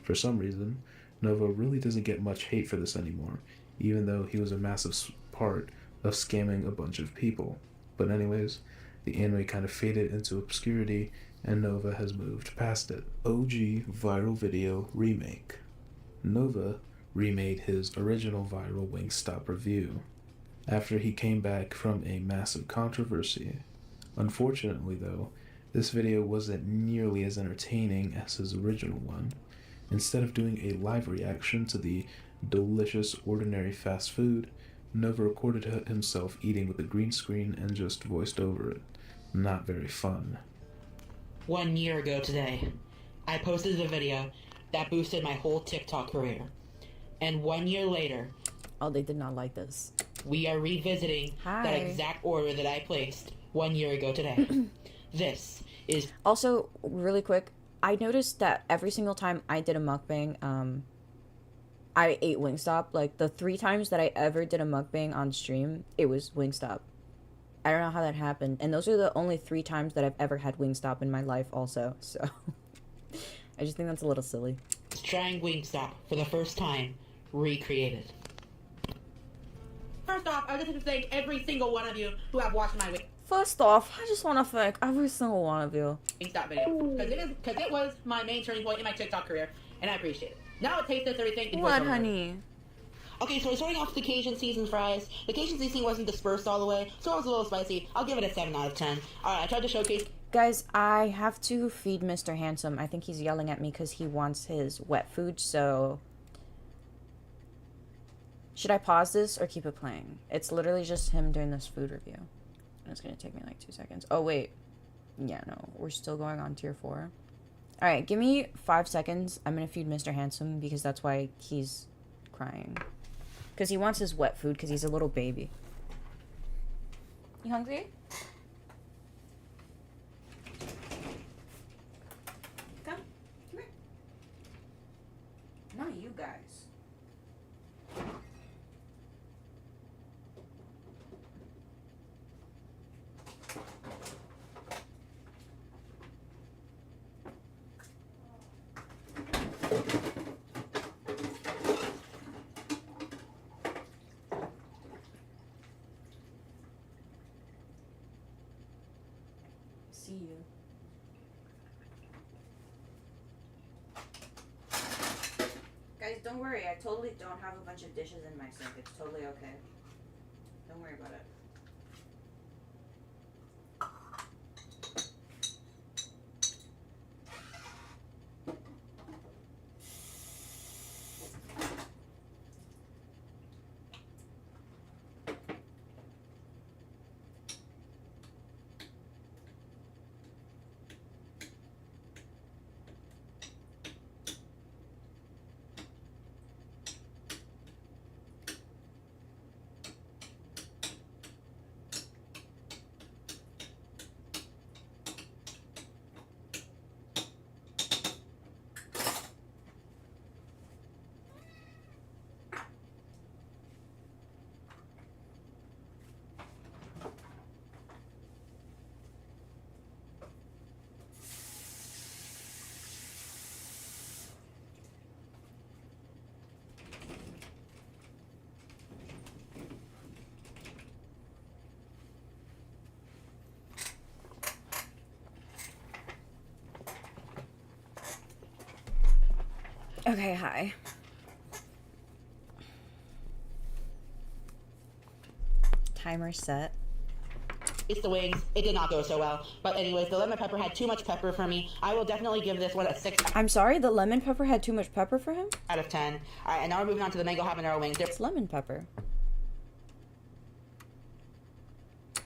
For some reason, Nova really doesn't get much hate for this anymore. even though he was a massive part of scamming a bunch of people. But anyways, the anime kind of faded into obscurity, and Nova has moved past it. OG viral video remake. Nova remade his original viral Wingstop review after he came back from a massive controversy. Unfortunately though, this video wasn't nearly as entertaining as his original one. Instead of doing a live reaction to the delicious ordinary fast food, Nova recorded himself eating with a green screen and just voiced over it. Not very fun. 1 year ago today, I posted a video that boosted my whole TikTok career. And 1 year later... Oh, they did not like this. We are revisiting that exact order that I placed 1 year ago today. This is... Also, really quick, I noticed that every single time I did a mukbang, I ate Wingstop. Like, the 3 times that I ever did a mukbang on stream, it was Wingstop. I don't know how that happened. And those are the only 3 times that I've ever had Wingstop in my life also. So, I just think that's a little silly. Trying Wingstop for the first time, recreated. First off, I just want to thank every single one of you who have watched my First off, I just want to thank every single one of you. Wingstop video. Because it was my main turning point in my TikTok career, and I appreciate it. Now it tastes everything. What, honey? Okay, so we're starting off with the Cajun seasoned fries. The Cajun seasoning wasn't dispersed all the way, so it was a little spicy. I'll give it a 7 out of 10. Alright, I tried to showcase... Guys, I have to feed Mr. Handsome. I think he's yelling at me because he wants his wet food, so... Should I pause this or keep it playing? It's literally just him doing this food review. And it's gonna take me like 2 seconds. Oh, wait. Yeah, no. We're still going on tier 4. Alright, give me 5 seconds. I'm gonna feed Mr. Handsome because that's why he's crying. Because he wants his wet food because he's a little baby. You hungry? Come. Come here. Not you guys. See you. Guys, don't worry. I totally don't have a bunch of dishes in my sink. It's totally okay. Don't worry about it. Okay, hi. Timer set. It's the wings. It did not go so well. But anyways, the lemon pepper had too much pepper for me. I will definitely give this one a 6 I'm sorry, the lemon pepper had too much pepper for him? out of 10. Alright, and now we're moving on to the mango habanero wings. It's lemon pepper.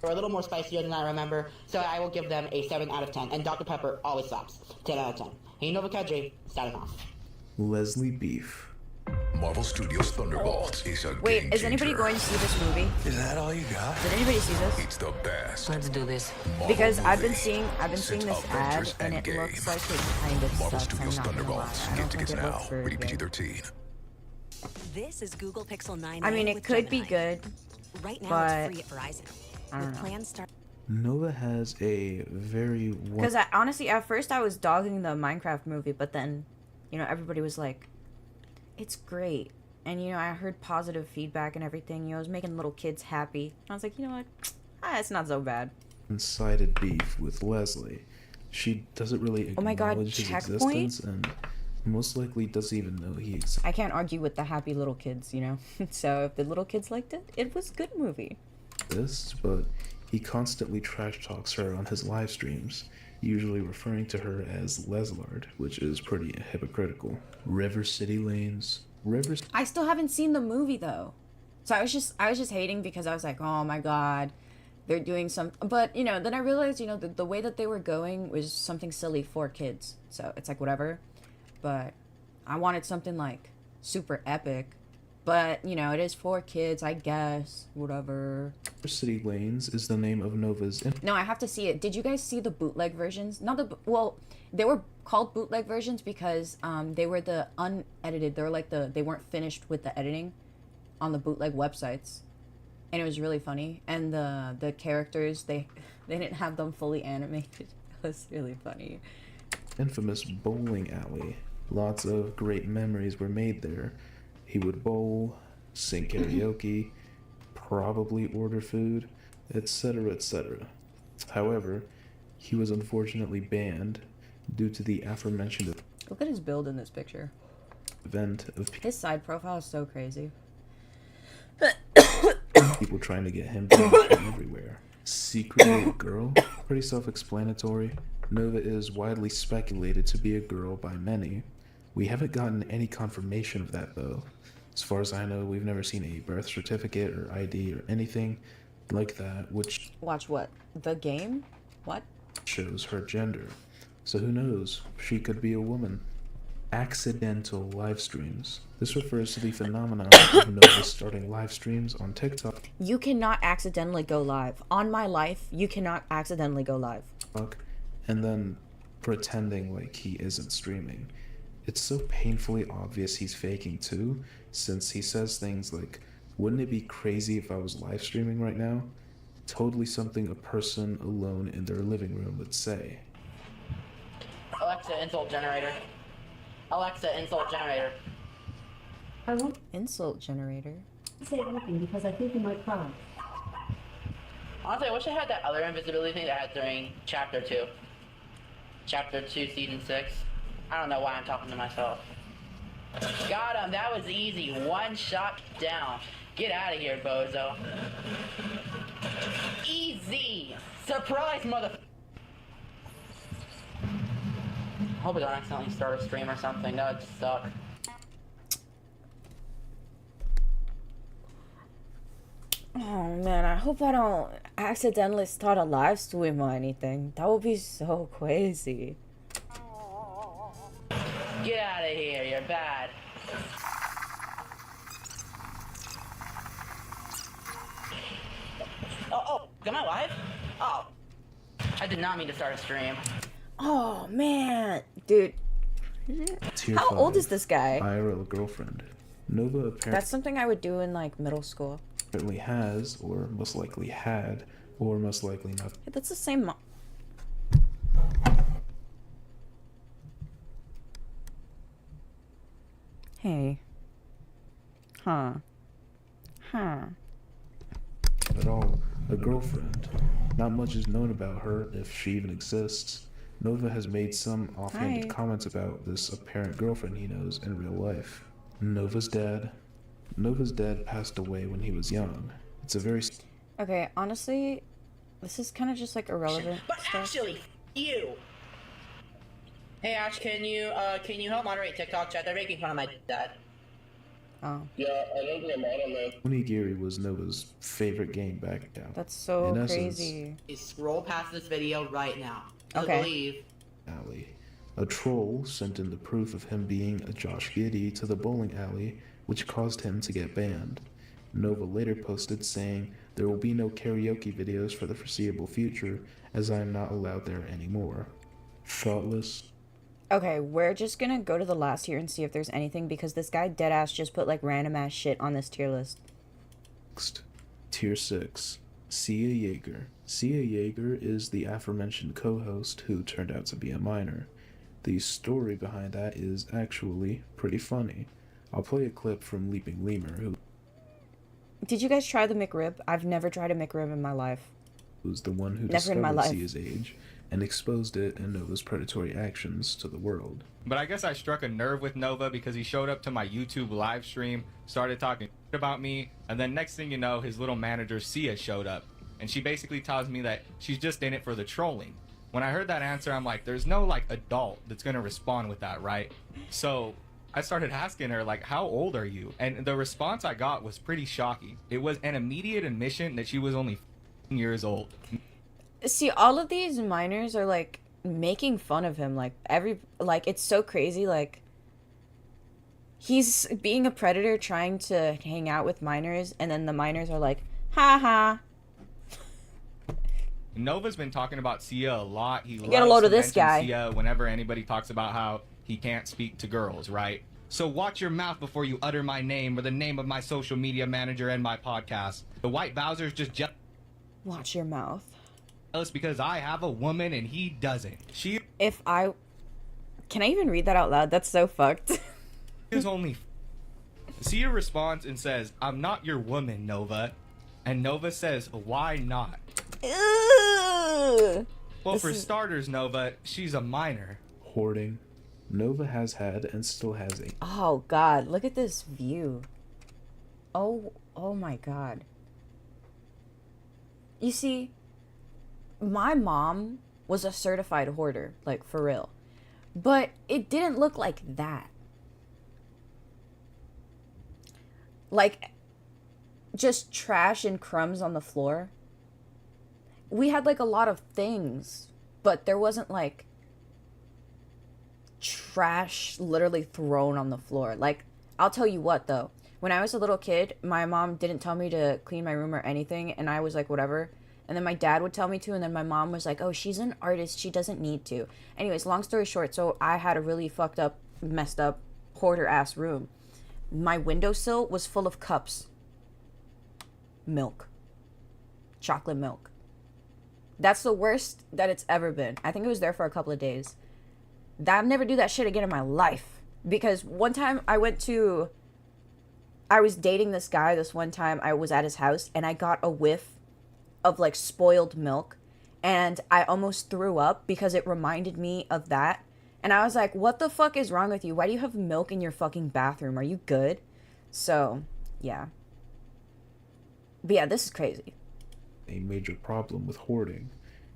They're a little more spicier than I remember, so I will give them a 7 out of 10. And Dr. Pepper always slaps. 10 out of 10. Hey, Nova Kadri, signing off. Leslie Beef. Marvel Studios Thunderbolts is a Wait, game is anybody changer. going to see this movie? Is that all you got? Did anybody see this? It's the best. Let's do this. Because I've been movie seeing since this ad Avengers and it Endgame. looks like it kind of Marvel sucks. I'm Studios not gonna lie. Thunderbolts. I Get don't think tickets it now. looks very Rated good. PG-13. This is Google Pixel 9a I mean, it with could be Gemini. good, Right now but it's free at Verizon. I don't With know. plans start Nova has a very Because honestly, at first I was dogging the Minecraft movie, but then, you know, everybody was like, it's great. And, you know, I heard positive feedback and everything. You know, it was making little kids happy. I was like, you know what? It's not so bad. Incited beef with Leslie. She doesn't really Oh my God, acknowledge his Checkpoint? existence and most likely doesn't even know he exists. I can't argue with the happy little kids, you know? So if the little kids liked it, it was a good movie. But he constantly trash talks her on his live streams, usually referring to her as Leslard, which is pretty hypocritical. River City Lanes. I still haven't seen the movie though. So I was just hating because I was like, oh my God, they're doing some, but you know, then I realized, you know, the way that they were going was something silly for kids. So it's like, whatever. But I wanted something like super epic, but you know, it is for kids, I guess, whatever. River City Lanes is the name of Nova's. No, I have to see it. Did you guys see the bootleg versions? Not the, well, they were called bootleg versions because they were the unedited. They were like they weren't finished with the editing on the bootleg websites. And it was really funny. And the characters, they didn't have them fully animated. It was really funny. Infamous bowling alley. Lots of great memories were made there. He would bowl, sing karaoke, probably order food, etc., etc. However, he was unfortunately banned due to the aforementioned Look at his build in this picture. event of His side profile is so crazy. people trying to get him banned from everywhere. Secret little girl? Pretty self-explanatory. Nova is widely speculated to be a girl by many. We haven't gotten any confirmation of that though. As far as I know, we've never seen a birth certificate or ID or anything like that, which Watch what? The game? What? shows her gender. So who knows? She could be a woman. Accidental live streams. This refers to the phenomenon of Nova starting live streams on TikTok You cannot accidentally go live. On my life, you cannot accidentally go live. and then pretending like he isn't streaming. It's so painfully obvious he's faking too, since he says things like, wouldn't it be crazy if I was live streaming right now? Totally something a person alone in their living room would say. Alexa, insult generator. Alexa, insult generator. I won't insult generator. Say anything because I think you might cry. Honestly, I wish I had that other invisibility thing that I had during Chapter 2. Chapter 2, Season 6. I don't know why I'm talking to myself. Got him, that was easy. One shot down. Get out of here, bozo. Easy! Surprise, mother... Hope I don't accidentally start a stream or something. That would suck. Oh man, I hope I don't accidentally start a live stream or anything. That would be so crazy. Get out of here, you're bad. Oh, am I live? Oh. I did not mean to start a stream. Oh man, dude. Tier How 5, old is this guy? IRL girlfriend. Nova That's something I would do in like middle school. apparently has, or most likely had, or most likely not. Hey, that's the same. Hey. Huh. At all, a girlfriend. Not much is known about her, if she even exists. Nova has made some offhanded Hi. comments about this apparent girlfriend he knows in real life. Nova's dad passed away when he was young. It's a very Okay, honestly, this is kind of just like irrelevant But stuff. actually, you. Hey Ash, can you help moderate TikTok chat? They're making fun of my dad. Oh. Yeah, I don't get mad on that. Onigiri was Nova's favorite game back down. That's so In essence, crazy. Scroll past this video right now. Okay. Believe. alley. A troll sent in the proof of him being a Josh Giddy to the bowling alley, which caused him to get banned. Nova later posted saying, "There will be no karaoke videos for the foreseeable future, as I am not allowed there anymore." Thoughtless. Okay, we're just gonna go to the last tier and see if there's anything because this guy deadass just put like random ass shit on this tier list. Next, Tier 6. Sia Yeager. Sia Yeager is the aforementioned co-host who turned out to be a minor. The story behind that is actually pretty funny. I'll play a clip from Leaping Lemur, who Did you guys try the McRib? I've never tried a McRib in my life. was the one who Never in my discovered life. Sia's age and exposed it and Nova's predatory actions to the world. But I guess I struck a nerve with Nova because he showed up to my YouTube live stream, started talking about me, and then next thing you know, his little manager Sia showed up. And she basically tells me that she's just in it for the trolling. When I heard that answer, I'm like, there's no like adult that's gonna respond with that, right? So I started asking her, like, how old are you? And the response I got was pretty shocking. It was an immediate admission that she was only years old. See, all of these minors are like making fun of him. Like it's so crazy. Like he's being a predator trying to hang out with minors, and then the minors are like, ha ha. Nova's been talking about Sia a lot. He Get a load of to this mention guy. Sia whenever anybody talks about how he can't speak to girls, right? So watch your mouth before you utter my name or the name of my social media manager and my podcast. The White Bowser's just Watch your mouth. jealous because I have a woman and he doesn't. She Can I even read that out loud? That's so fucked. is only. Sia responds and says, "I'm not your woman, Nova." And Nova says, "Why not?" Ew. Well, for starters, Nova, she's a minor. Hoarding. Nova has had and still has a Oh god, look at this view. Oh my god. You see, my mom was a certified hoarder, like for real. But it didn't look like that. Like just trash and crumbs on the floor. We had like a lot of things, but there wasn't like trash literally thrown on the floor. Like, I'll tell you what though, when I was a little kid, my mom didn't tell me to clean my room or anything, and I was like, whatever. And then my dad would tell me to, and then my mom was like, oh, she's an artist, she doesn't need to. Anyways, long story short, so I had a really fucked up, messed up, hoarder ass room. My windowsill was full of cups. Milk. Chocolate milk. That's the worst that it's ever been. I think it was there for a couple of days. I'll never do that shit again in my life. Because one time I was dating this guy this one time. I was at his house and I got a whiff of like spoiled milk. And I almost threw up because it reminded me of that. And I was like, what the fuck is wrong with you? Why do you have milk in your fucking bathroom? Are you good? So, yeah. But yeah, this is crazy. A major problem with hoarding.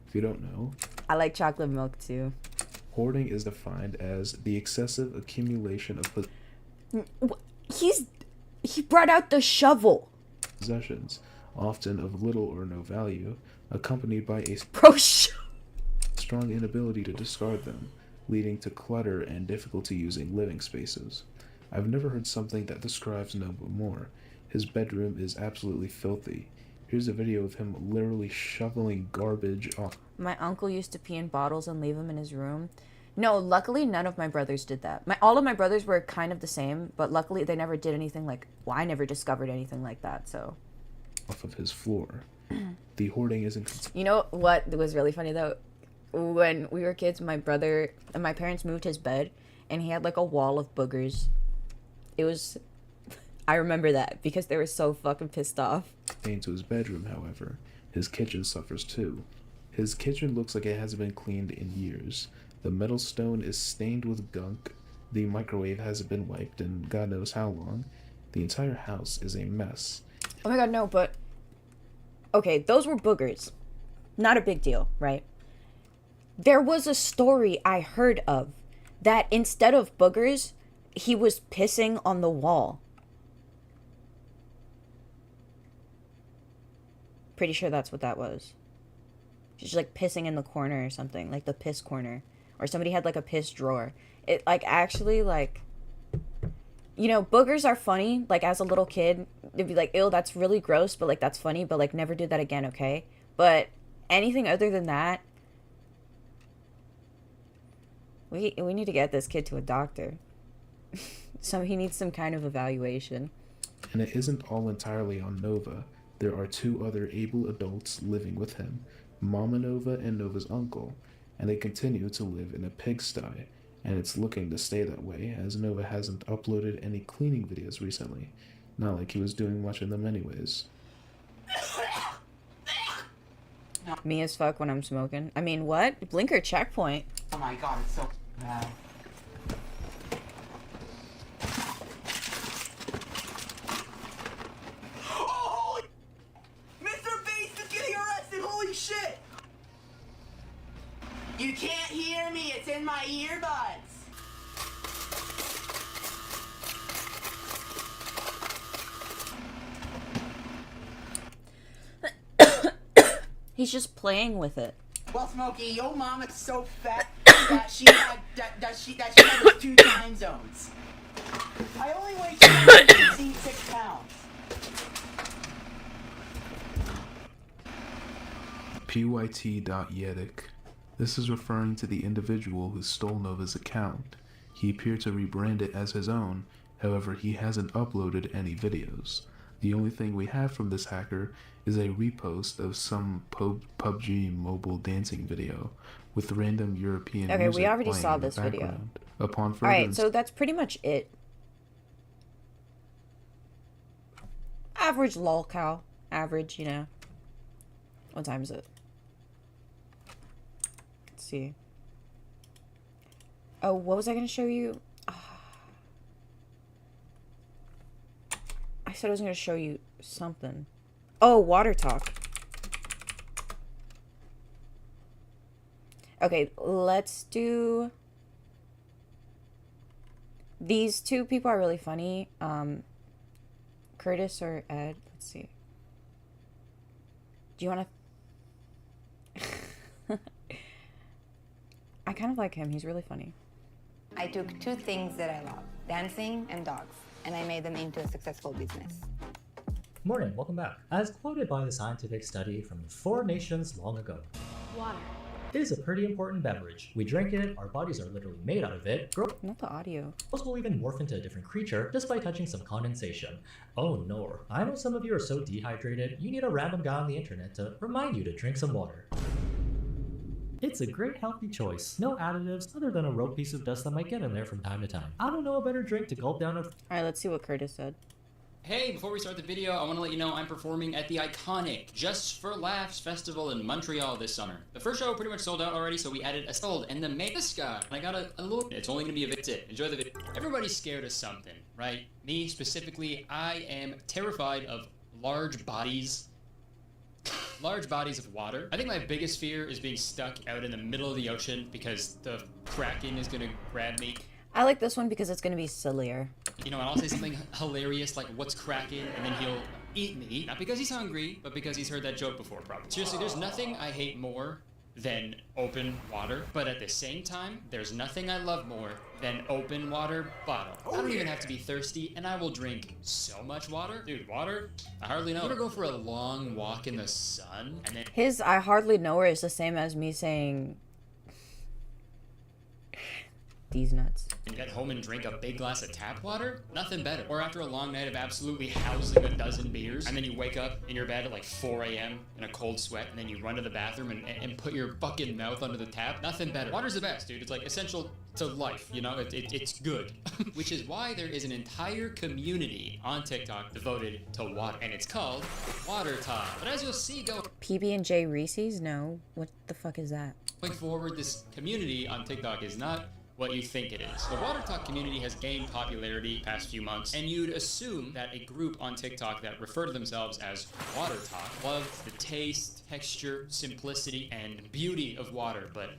If you don't know, I like chocolate milk too. Hoarding is defined as the excessive accumulation of He brought out the shovel. possessions, often of little or no value, accompanied by a strong inability to discard them, leading to clutter and difficulty using living spaces. I've never heard something that describes Nova more. His bedroom is absolutely filthy. Here's a video of him literally shoveling garbage off. My uncle used to pee in bottles and leave them in his room. No, luckily none of my brothers did that. All of my brothers were kind of the same, but luckily they never did anything like, well, I never discovered anything like that, so. Off of his floor. The hoarding isn't. You know what was really funny though? When we were kids, my brother and my parents moved his bed, and he had like a wall of boogers. It was, I remember that because they were so fucking pissed off. Into his bedroom, however, his kitchen suffers too. His kitchen looks like it hasn't been cleaned in years. The metal stone is stained with gunk. The microwave hasn't been wiped in God knows how long. The entire house is a mess. Oh my god, no, but okay, those were boogers. Not a big deal, right? There was a story I heard of that instead of boogers, he was pissing on the wall. Pretty sure that's what that was. Just like pissing in the corner or something, like the piss corner. Or somebody had like a piss drawer. It like actually like, you know, boogers are funny. Like as a little kid, it'd be like, ew, that's really gross, but like that's funny, but like never do that again, okay? But anything other than that, we need to get this kid to a doctor. So he needs some kind of evaluation. And it isn't all entirely on Nova. There are two other able adults living with him, Mama Nova and Nova's uncle, and they continue to live in a pigsty, and it's looking to stay that way, as Nova hasn't uploaded any cleaning videos recently. Not like he was doing much in them anyways. Me as fuck when I'm smoking. I mean, what? Blinker checkpoint. Oh my god, it's so bad. Oh, holy... Mr. Beast is getting arrested! Holy shit! You can't hear me! It's in my earbuds! He's just playing with it. Well, Smokey, your mom is so fat that she had that she had 2 time zones. I only weigh 216 pounds. PYT.Yedic. This is referring to the individual who stole Nova's account. He appeared to rebrand it as his own, however he hasn't uploaded any videos. The only thing we have from this hacker is a repost of some PUBG mobile dancing video with random European Okay, music we already playing saw in the this video. background. Upon further Alright, so that's pretty much it. Average lolcow. Average, you know. What time is it? Let's see. Oh, what was I gonna show you? I said I was gonna show you something. Oh, water talk. Okay, let's do... These 2 people are really funny. Curtis or Ed? Let's see. Do you want to... I kind of like him. He's really funny. I took 2 things that I love, dancing and dogs, and I made them into a successful business. Morning, welcome back. As quoted by the scientific study from the 4 nations long ago, Water. it is a pretty important beverage. We drink it, our bodies are literally made out of it. Not the audio. Girls will even morph into a different creature just by touching some condensation. Oh no, I know some of you are so dehydrated, you need a random guy on the internet to remind you to drink some water. It's a great healthy choice. No additives other than a rogue piece of dust that might get in there from time to time. I don't know a better drink to gulp down a... Alright, let's see what Curtis said. Hey, before we start the video, I want to let you know I'm performing at the iconic Just for Laughs festival in Montreal this summer. The first show pretty much sold out already, so we added a sold, and the this guy. I got a little... It's only going to be a bit. Enjoy the video. Everybody's scared of something, right? Me, specifically, I am terrified of large bodies. Large bodies of water. I think my biggest fear is being stuck out in the middle of the ocean because the Kraken is going to grab me. I like this one because it's going to be sillier. You know, and I'll say something hilarious like, what's cracking? And then he'll eat me. Not because he's hungry, but because he's heard that joke before, probably. Seriously, there's nothing I hate more than open water. But at the same time, there's nothing I love more than open water bottle. I don't even have to be thirsty, and I will drink so much water. Dude, water? I hardly know. You ever go for a long walk in the sun, and then... His I hardly know her is the same as me saying... These nuts. And get home and drink a big glass of tap water? Nothing better. Or after a long night of absolutely housing a dozen beers, and then you wake up in your bed at like 4 a.m. in a cold sweat, and then you run to the bathroom and put your fucking mouth under the tap. Nothing better. Water's the best, dude. It's like essential to life, you know? It's good. Which is why there is an entire community on TikTok devoted to water, and it's called Water Talk. But as you'll see PB&J Reese's? No. What the fuck is that? going forward, this community on TikTok is not what you think it is. The Water Talk community has gained popularity past few months, and you'd assume that a group on TikTok that refer to themselves as Water Talk love the taste, texture, simplicity, and beauty of water, but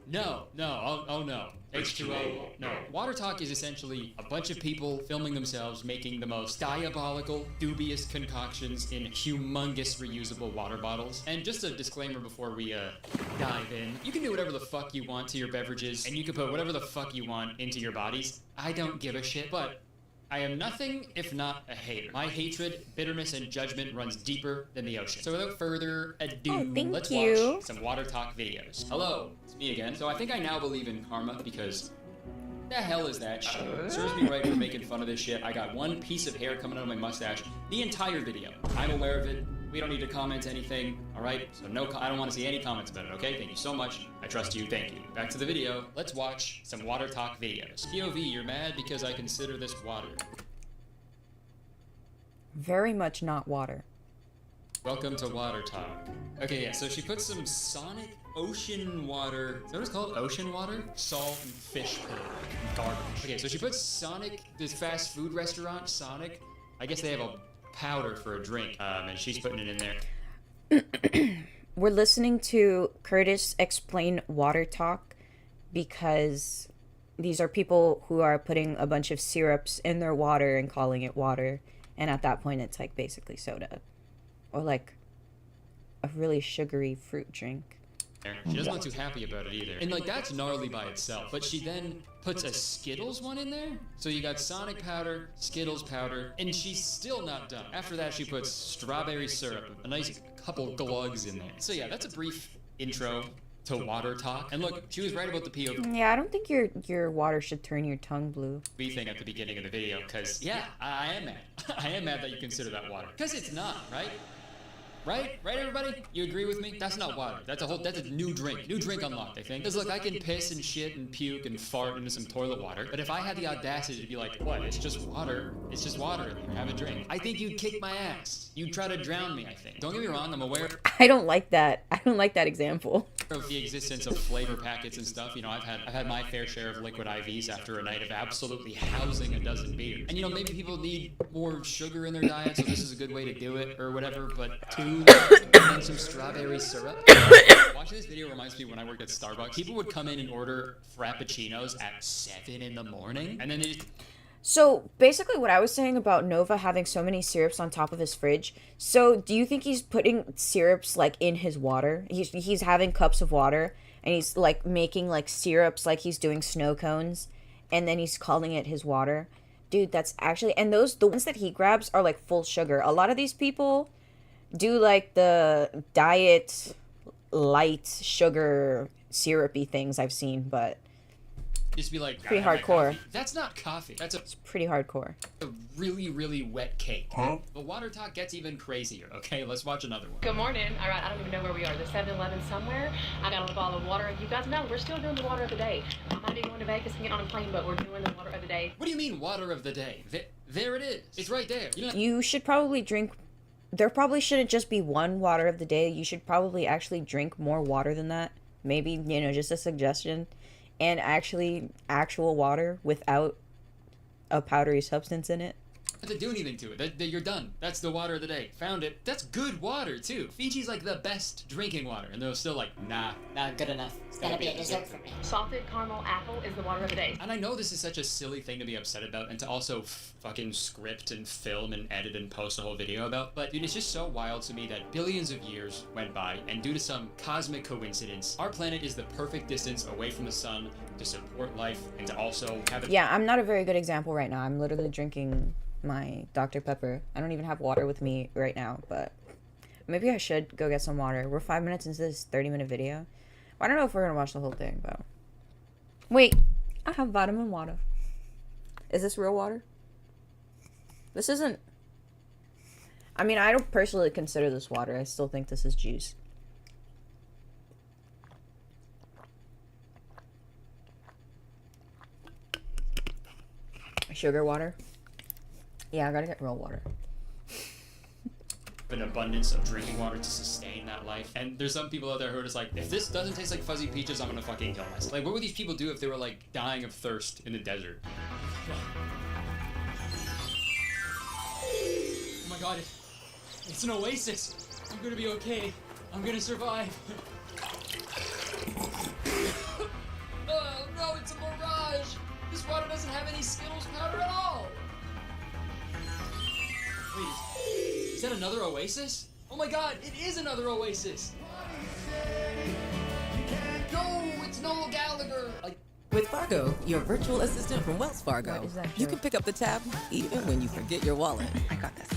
no, oh no. H2O, no. Water Talk is essentially a bunch of people filming themselves making the most diabolical, dubious concoctions in humongous reusable water bottles. And just a disclaimer before we dive in, you can do whatever the fuck you want to your beverages, and you can put whatever the fuck you want into your bodies. I don't give a shit, but I am nothing if not a hater. My hatred, bitterness, and judgment runs deeper than the ocean. So without further ado, let's watch some Water Talk videos. Hello, it's me again. So I think I now believe in karma because the hell is that shit? Serves me right for making fun of this shit. I got one piece of hair coming out of my mustache the entire video. I'm aware of it. We don't need to comment anything, all right? So no, I don't want to see any comments about it, okay? Thank you so much. I trust you. Thank you. Back to the video. Let's watch some water talk videos. POV, you're mad because I consider this water. Very much not water. Welcome to Water Talk. Okay, yeah, so she put some Sonic ocean water. Is that what it's called? Ocean water? Salt and fish poo. Garbage. Okay, so she put Sonic, this fast food restaurant, Sonic. I guess they have a powder for a drink, and she's putting it in there. We're listening to Curtis explain water talk because these are people who are putting a bunch of syrups in their water and calling it water. And at that point, it's like basically soda. Or like a really sugary fruit drink. She doesn't look too happy about it either. And like, that's gnarly by itself. But she then puts a Skittles one in there. So you got Sonic powder, Skittles powder, and she's still not done. After that, she puts strawberry syrup, a nice couple glugs in there. So yeah, that's a brief intro to water talk. And look, she was right about the POV Yeah, I don't think your water should turn your tongue blue. thing at the beginning of the video, because yeah, I am mad. I am mad that you consider that water. Because it's not, right? Right, everybody? You agree with me? That's not water. That's a new drink. New drink unlocked, I think. Because look, I can piss and shit and puke and fart into some toilet water. But if I had the audacity to be like, what? It's just water. It's just water. Have a drink. I think you'd kick my ass. You'd try to drown me, I think. Don't get me wrong, I'm aware I don't like that. I don't like that example. of the existence of flavor packets and stuff. You know, I've had my fair share of liquid IVs after a night of absolutely housing a dozen beers. And you know, maybe people need more sugar in their diet, so this is a good way to do it or whatever, but two and some strawberry syrup. Watching this video reminds me when I worked at Starbucks. People would come in and order frappuccinos at 7 in the morning, and then they just... So basically what I was saying about Nova having so many syrups on top of his fridge. So do you think he's putting syrups like in his water? He's having cups of water and he's like making like syrups like he's doing snow cones and then he's calling it his water. Dude, that's actually, and the ones that he grabs are like full sugar. A lot of these people do like the diet light sugar syrupy things I've seen, but just be like, pretty hardcore. That's not coffee. That's It's pretty hardcore. a really, really wet cake. Huh? The water talk gets even crazier. Okay, let's watch another one. Good morning. All right, I don't even know where we are. There's 7-Eleven somewhere. I got a bottle of water. You guys know we're still doing the water of the day. I might be going to Vegas and getting on a plane, but we're doing the water of the day. What do you mean water of the day? There it is. It's right there. You should probably drink. There probably shouldn't just be one water of the day. You should probably actually drink more water than that. Maybe, you know, just a suggestion. And actually actual water without a powdery substance in it. Not to do anything to it. You're done. That's the water of the day. Found it. That's good water, too. Fiji's like the best drinking water, and they're still like, nah, not good enough. It's Gotta be a dessert for me. Salted caramel apple is the water of the day. And I know this is such a silly thing to be upset about and to also fucking script and film and edit and post a whole video about, but dude, it's just so wild to me that billions of years went by and due to some cosmic coincidence, our planet is the perfect distance away from the sun to support life and to also have a... Yeah, I'm not a very good example right now. I'm literally drinking my Dr. Pepper. I don't even have water with me right now, but maybe I should go get some water. We're 5 minutes into this 30-minute video. I don't know if we're gonna watch the whole thing, but... Wait, I have vitamin water. Is this real water? This isn't... I mean, I don't personally consider this water. I still think this is juice. Sugar water? Yeah, I gotta get real water. An abundance of drinking water to sustain that life. And there's some people out there who are just like, if this doesn't taste like fuzzy peaches, I'm gonna fucking kill myself. Like, what would these people do if they were like dying of thirst in the desert? Oh my god, it's an oasis. I'm gonna be okay. I'm gonna survive. Oh no, it's a mirage. This water doesn't have any Skittles powder at all. Wait, is that another oasis? Oh my god, it is another oasis! No, it's Noel Gallagher! With Fargo, your virtual assistant from Wells Fargo, you can pick up the tab even when you forget your wallet. I got this.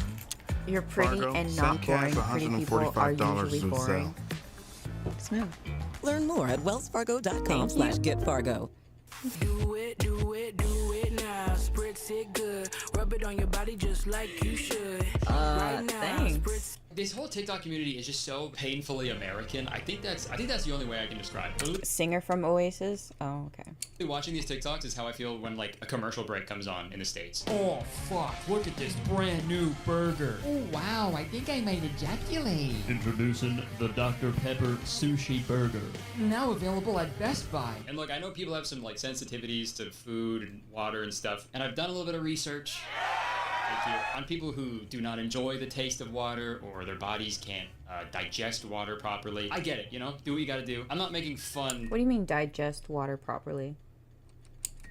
You're pretty Fargo, and send not boring. cash Pretty people are $145 usually in boring. Smooth. Learn more at wellsfargo.com/getfargo. Do it now. Spritz it good. Rub it on your body just like you should. Right now, Thanks. spritz This whole TikTok community is just so painfully American. I think that's the only way I can describe it. Singer from Oasis? Oh, okay. Watching these TikToks is how I feel when like a commercial break comes on in the States. Oh fuck, look at this brand new burger. Oh wow, I think I might ejaculate. Introducing the Dr. Pepper Sushi Burger. Now available at Best Buy. And look, I know people have some like sensitivities to food and water and stuff, and I've done a little bit of research. Thank you. On people who do not enjoy the taste of water or their bodies can't digest water properly. I get it, you know? Do what you gotta do. I'm not making fun What do you mean digest water properly?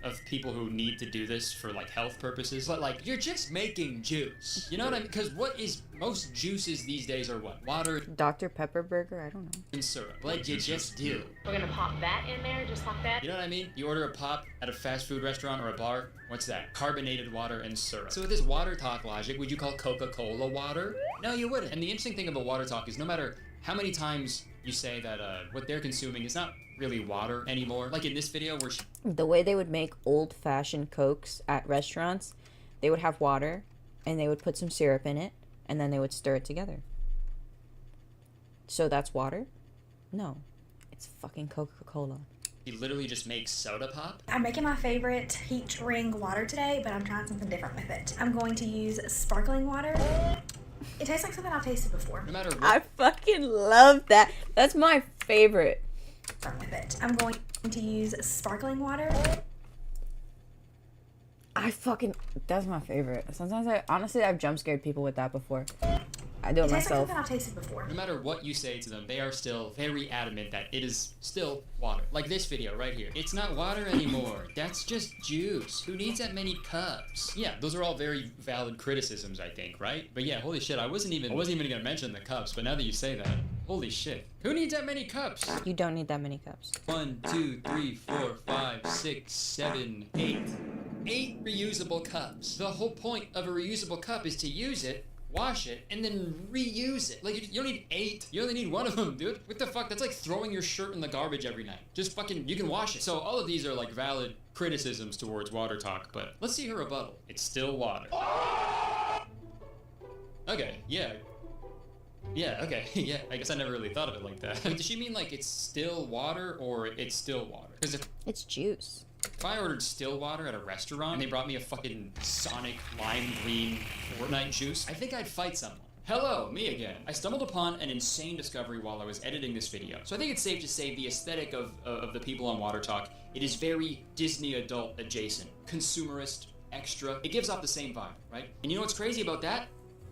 of people who need to do this for like health purposes, but like you're just making juice. You know what I mean? Because what is most juices these days are what? Water Dr. Pepper burger? I don't know. and syrup. What you just do. We're gonna pop that in there just like that. You know what I mean? You order a pop at a fast food restaurant or a bar. What's that? Carbonated water and syrup. So with this water talk logic, would you call Coca-Cola water? No, you wouldn't. And the interesting thing about water talk is no matter how many times you say that what they're consuming is not really water anymore. Like in this video where The way they would make old-fashioned Cokes at restaurants, they would have water, and they would put some syrup in it, and then they would stir it together. So that's water? No. It's fucking Coca-Cola. he literally just makes soda pop. I'm making my favorite heat ring water today, but I'm trying something different with it. I'm going to use sparkling water. It tastes like something I've tasted before. No matter what. I fucking love that. That's my favorite. With it. I'm going to use sparkling water. That's my favorite. Sometimes I've jump scared people with that before. I do it It tastes like myself. something I've tasted before. No matter what you say to them, they are still very adamant that it is still water. Like this video right here. It's not water anymore. That's just juice. Who needs that many cups? Yeah, those are all very valid criticisms, I think, right? But yeah, holy shit, I wasn't even gonna mention the cups, but now that you say that, holy shit. Who needs that many cups? You don't need that many cups. 1, 2, 3, 4, 5, 6, 7, 8. 8 reusable cups. The whole point of a reusable cup is to use it, wash it, and then reuse it. Like, you don't need 8. You only need one of them, dude. What the fuck? That's like throwing your shirt in the garbage every night. Just fucking, you can wash it. So all of these are like valid criticisms towards water talk, but let's see her rebuttal. It's still water. Okay, yeah. Yeah, okay, yeah, I guess I never really thought of it like that. Does she mean like it's still water or it's still water? Because if it's juice. If I ordered still water at a restaurant and they brought me a fucking Sonic lime green Fortnite juice, I think I'd fight someone. Hello, me again. I stumbled upon an insane discovery while I was editing this video. So I think it's safe to say the aesthetic of the people on Water Talk, it is very Disney adult adjacent. Consumerist, extra. It gives off the same vibe, right? And you know what's crazy about that?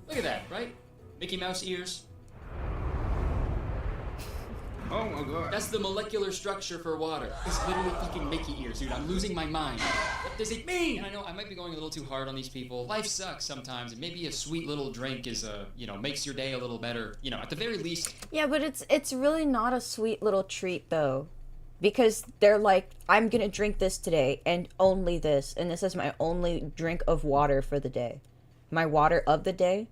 Look at that, right? Mickey Mouse ears. Oh my god. That's the molecular structure for water. It's literally fucking Mickey ears, dude. I'm losing my mind. What does it mean? And I know I might be going a little too hard on these people. Life sucks sometimes, and maybe a sweet little drink is makes your day a little better. You know, at the very least. Yeah, but it's really not a sweet little treat though. Because they're like, I'm gonna drink this today and only this, and this is my only drink of water for the day. My water of the day,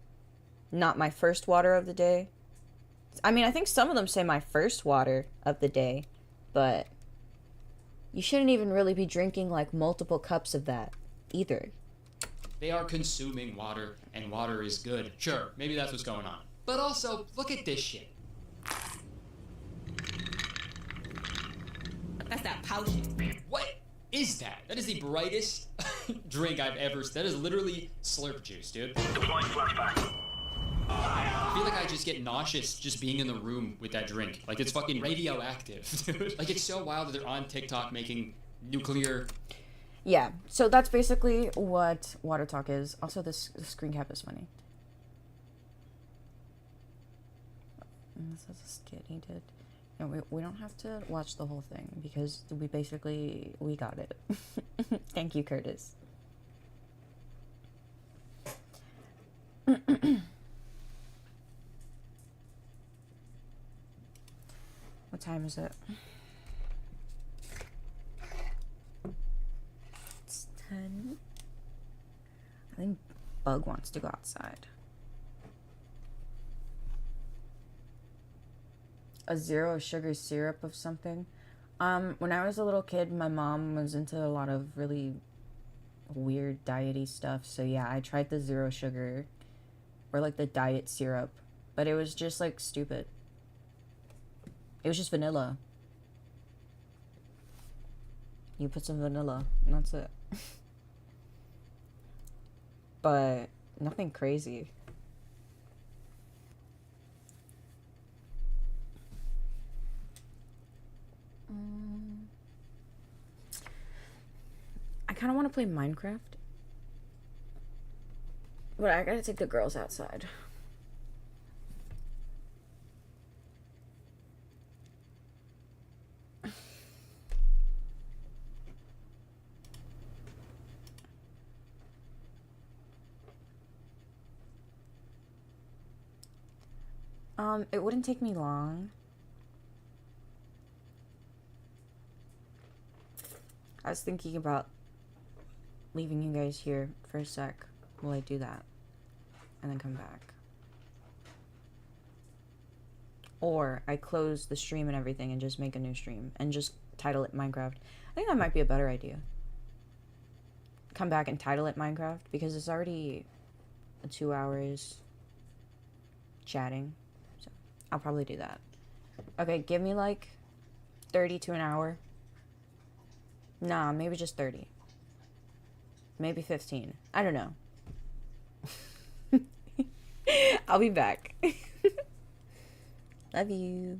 not my first water of the day. I mean, I think some of them say my first water of the day, but you shouldn't even really be drinking like multiple cups of that either. They are consuming water, and water is good. Sure, maybe that's what's going on. But also, look at this shit. That's that potion. What is that? That is the brightest drink I've ever. That is literally slurp juice, dude. Deploying flashback. I feel like I just get nauseous just being in the room with that drink. Like it's fucking radioactive, dude. Like it's so wild that they're on TikTok making nuclear. Yeah, so that's basically what Water Talk is. Also, this screen cap is funny. And this is a skit he did. No, we don't have to watch the whole thing because we got it. Thank you, Curtis. What time is it? It's 10. I think Bug wants to go outside. A zero sugar syrup of something. When I was a little kid, my mom was into a lot of really weird diety stuff. So yeah, I tried the zero sugar or like the diet syrup but it was just like stupid. It was just vanilla. You put some vanilla, and that's it. But nothing crazy. I kind of want to play Minecraft. But I gotta take the girls outside. It wouldn't take me long. I was thinking about leaving you guys here for a sec while I do that, and then come back. Or I close the stream and everything and just make a new stream and just title it Minecraft. I think that might be a better idea. Come back and title it Minecraft, because it's already 2 hours chatting. So I'll probably do that. Okay, give me like 30 to an hour. Nah, maybe just 30. Maybe 15. I don't know. I'll be back. Love you.